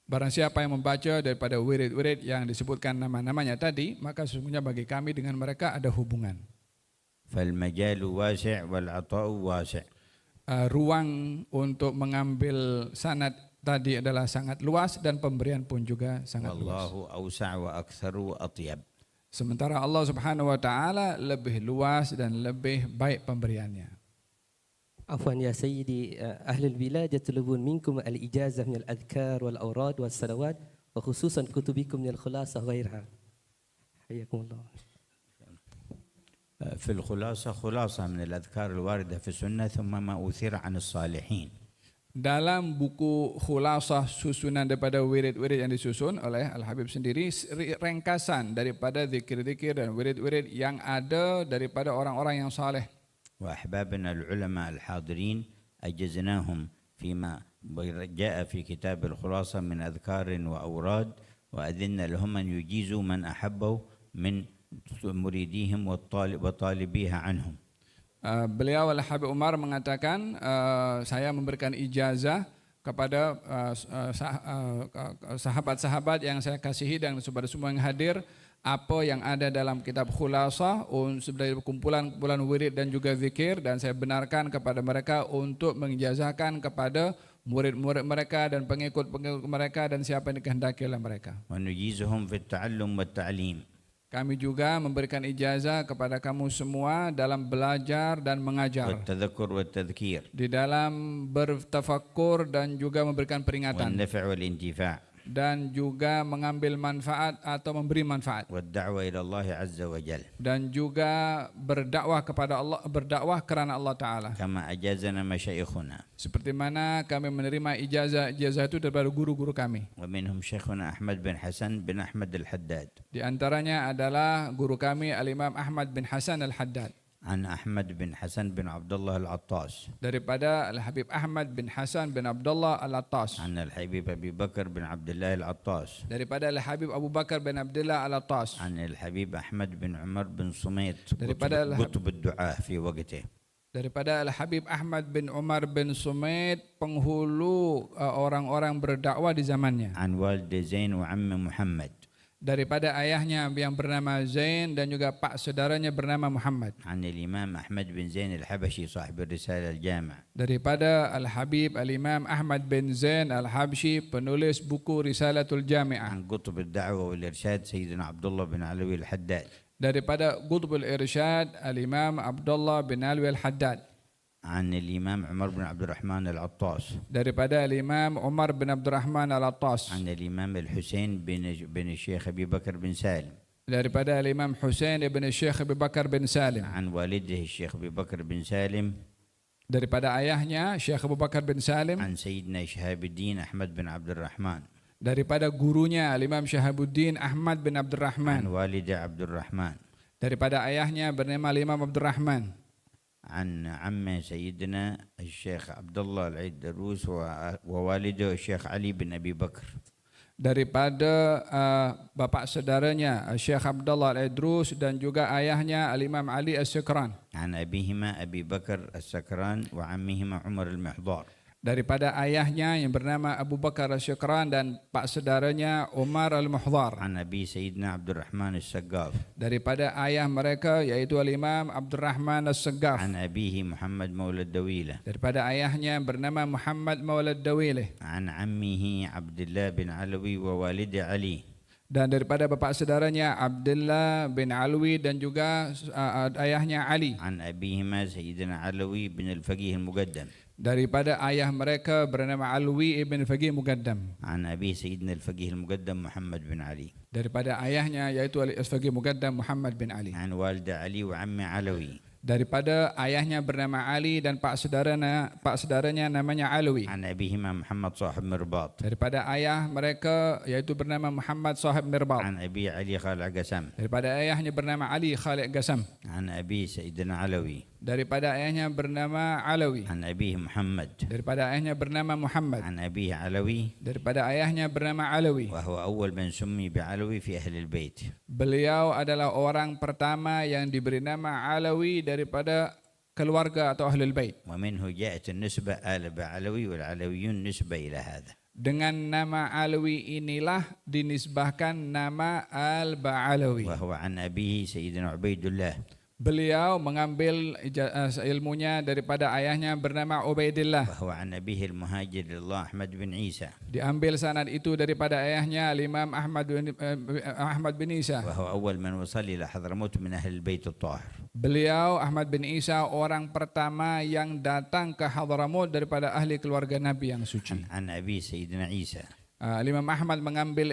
Barang siapa yang membaca daripada wirid-wirid yang disebutkan nama-namanya tadi, maka sesungguhnya bagi kami dengan mereka ada hubungan. فالمجال واسع والعطاء واسع. Ruang untuk mengambil sanad tadi adalah sangat luas dan pemberian pun juga sangat luas. والله أوسع وأكثر وأطيب. Sementara Allah Subhanahu wa taala lebih luas dan lebih baik pemberiannya. عفوا يا سيدي أهل البلاد يطلبون منكم الإجازة من الأذكار والأوراد والصلوات وخصوصا كتبكم من الخلاصة وغيرها. حياكم الله. في الخلاصة خلاصة من الأذكار الواردة في السنة ثم ما أثر عن الصالحين. Dalam buku Khulasah susunan daripada wirid-wirid yang disusun oleh Al-Habib sendiri, ringkasan daripada zikir-zikir dan wirid-wirid yang ada daripada orang-orang yang saleh. وأحبابنا العلماء الحاضرين أجزناهم فيما جاء في كتاب الخلاصة من أذكار وأوراد وأذن لهم أن يجيزوا من أحبوا من مريديهم وطالبيها عنهم. Beliau Al-Habib Umar mengatakan, saya memberikan ijazah kepada sahabat-sahabat yang saya kasihi dan kepada semua yang hadir, apa yang ada dalam kitab Khulasah sebagai kumpulan-kumpulan wirid dan juga zikir, dan saya benarkan kepada mereka untuk mengijazahkan kepada murid-murid mereka dan pengikut-pengikut mereka dan siapa yang dikehendaki oleh mereka. ونجيزهم في التعلم والتعليم. Kami juga memberikan ijazah kepada kamu semua dalam belajar dan mengajar, والتذكر والتذكير. di dalam bertafakkur dan juga memberikan peringatan, والنفع والانتفاع. dan juga mengambil manfaat atau memberi manfaat, والدعوة إلى الله عز وجل. dan juga berdakwah kepada Allah, berdakwah kerana Allah Ta'ala. كما أجازنا مشايخنا. Seperti mana kami menerima ijazah itu daripada guru-guru kami. ومنهم شيخنا أحمد بن حسن بن أحمد الحداد. Di antaranya adalah guru kami Al-Imam Ahmad bin Hasan Al-Haddad. عن أحمد بن حسن بن عبد الله العطاس. Daripada Al-Habib Ahmad bin Hasan bin Abdullah Al-Attas. عن الحبيب أبي بكر بن عبد الله العطاس. Daripada Al-Habib Abu Bakar bin Abdullah Al-Attas. عن الحبيب أحمد بن عمر بن صميت daripada قطب الدعاء في وقته. Daripada Al-Habib Ahmad bin Umar bin Sumait, penghulu orang-orang berdakwah di zamannya. عن والد زين وعم محمد. Daripada ayahnya yang bernama Zain dan juga pak saudaranya bernama Muhammad. عن الإمام أحمد بن زين الحبشي صاحب الرسالة الجامع. Daripada Al-Habib Al-Imam Ahmad bin Zain Al-Habshi, penulis buku Risalatul Jami'ah. عن قطب الدعوة والإرشاد سيدنا عبد الله بن علوي الحداد. Daripada Qutbul Irsyad Al-Imam Abdullah bin Alwi Al-Haddad. عن الإمام عمر بن عبد الرحمن العطاس. Daripada Al-Imam Umar bin Abdurrahman Al-Attas. عن الإمام الحسين بن الشيخ أبي بكر بن سالم. Daripada Al-Imam Husain ibn Syekh Abu Bakar bin Salim. عن والده الشيخ أبي بكر بن سالم. Daripada ayahnya Syekh Abu Bakar bin Salim. عن سيدنا شهاب الدين أحمد بن عبد الرحمن. Daripada gurunya Al-Imam Syahabuddin Ahmad bin عن Abdurrahman. والده عبد الرحمن. Daripada ayahnya bernama Imam Abdurrahman. عن عمه سيدنا الشيخ عبد الله العيد دروس ووالده الشيخ علي بن أبي بكر. Daripada bapa saudaranya Syekh Abdullah Al-Idrus dan juga ayahnya Al-Imam Ali As-Sakran. عن أبيهما أبي بكر السكران وعمهما عمر المحضار. Daripada ayahnya yang bernama Abu Bakar As-Sakran dan pak saudaranya Umar Al-Muhdhar. عن أبي سيدنا عبد الرحمن السقاف. Daripada ayah mereka yaitu Al-Imam Abdurrahman As-Saggaf. عن أبيه محمد مولى الدويلة. Daripada ayahnya bernama Muhammad Maulad Dawilih. عن عمه عبد الله بن علوي ووالده علي. Dan daripada bapa saudaranya Abdullah bin Alwi dan juga ayahnya Ali. عن أبيهما سيدنا علوي بن الفقيه المقدم. Daripada ayah mereka bernama Alwi ibn Faqih Muqaddam. عن أبيه سيدنا الفقيه المقدم محمد بن علي. Daripada ayahnya yaitu Al-Faqih Muqaddam Muhammad bin Ali. عن والد علي وعم علوي. Daripada ayahnya bernama Ali dan pak saudaranya namanya Alwi. عن أبيهما محمد صاحب مرباط. Daripada ayah mereka yaitu bernama Muhammad Sahib Mirbat. عن أبي علي خالع قسم. Daripada ayahnya bernama Ali Khaliq Qasam. عن أبي سيدنا علوي. Daripada ayahnya bernama Alawi. عن أبيه محمد. Daripada ayahnya bernama Muhammad. عن أبيه علوي. Daripada ayahnya bernama Alawi. وهو أول من سمي بعلوي في أهل البيت. Beliau adalah orang pertama yang diberi nama Alawi daripada keluarga atau Ahlul Bait. ومنه جاءت النسبة آل بعلوي والعلويون نسبة إلى هذا. Dengan nama Alwi inilah dinisbahkan nama Al-Ba'alawi. وهو عن أبيه سيدنا عبيد الله. Beliau mengambil ilmunya daripada ayahnya bernama Ubaidillah. وهو عن أبيه المهاجر الله أحمد بن عيسى. Diambil sanad itu daripada ayahnya Imam Ahmad bin Isa. وهو أول من وصل إلى حضرموت من أهل البيت الطاهر. Beliau Ahmad bin Isa orang pertama yang datang ke Hadramut daripada ahli keluarga Nabi yang suci. عن أبي سيدنا عيسى. Imam Ahmad mengambil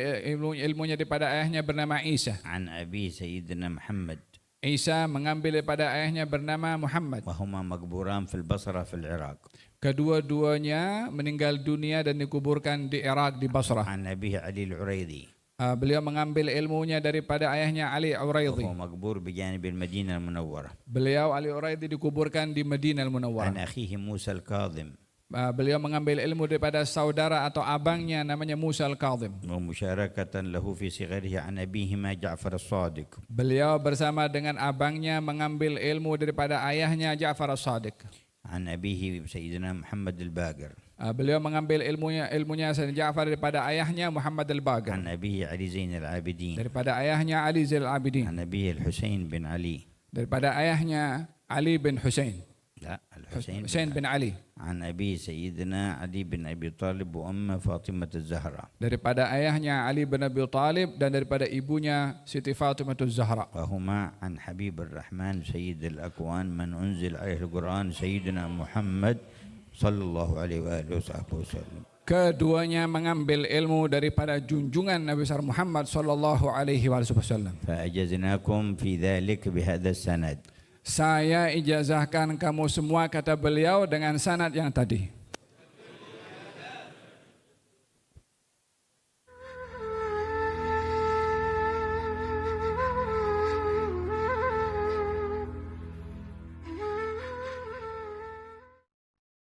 ilmunya daripada ayahnya bernama Isa. عن أبي سيدنا محمد. Isa mengambil daripada ayahnya bernama Muhammad. وهما مقبوران في البصرة في العراق. Kedua-duanya meninggal dunia dan dikuburkan di Irak, di Basrah. عن أبيه علي العريضي Beliau mengambil ilmunya daripada ayahnya Ali Uraidhi. وهو مقبور بجانب المدينة المنورة. Beliau Ali Uraidhi dikuburkan di Madinah عن Al-Munawwarah. أخيه موسى الكاظم Beliau mengambil ilmu daripada saudara atau abangnya namanya Musa Al-Kadhim. ومشاركة له في صغره عن أبيهما جعفر الصادق. Beliau bersama dengan abangnya mengambil ilmu daripada ayahnya Ja'far As-Sadiq. عن أبيه سيدنا محمد الباقر. Beliau mengambil ilmunya Sayyidina Ja'far daripada ayahnya Muhammad Al-Baqir. عن أبيه علي زين العابدين. Daripada ayahnya Ali Zainal Abidin. عن أبيه الحسين بن علي. Daripada ayahnya Ali bin Husain. لا الحسين Husain bin Ali. عن أبي سيدنا علي بن أبي طالب وأمه فاطمة الزهراء. Daripada ayahnya Ali bin Abi Talib dan daripada ibunya Siti Fatimah Az-Zahra. وهما عن حبيب الرحمن سيد الأكوان من أنزل عليه القرآن سيدنا محمد صلى الله عليه وآله وصحبه وسلم. Keduanya mengambil ilmu daripada junjungan Nabi besar Muhammad sallallahu alaihi wasallam. فأجزناكم في ذلك بهذا السند. Saya ijazahkan kamu semua, kata beliau, dengan sanad yang tadi.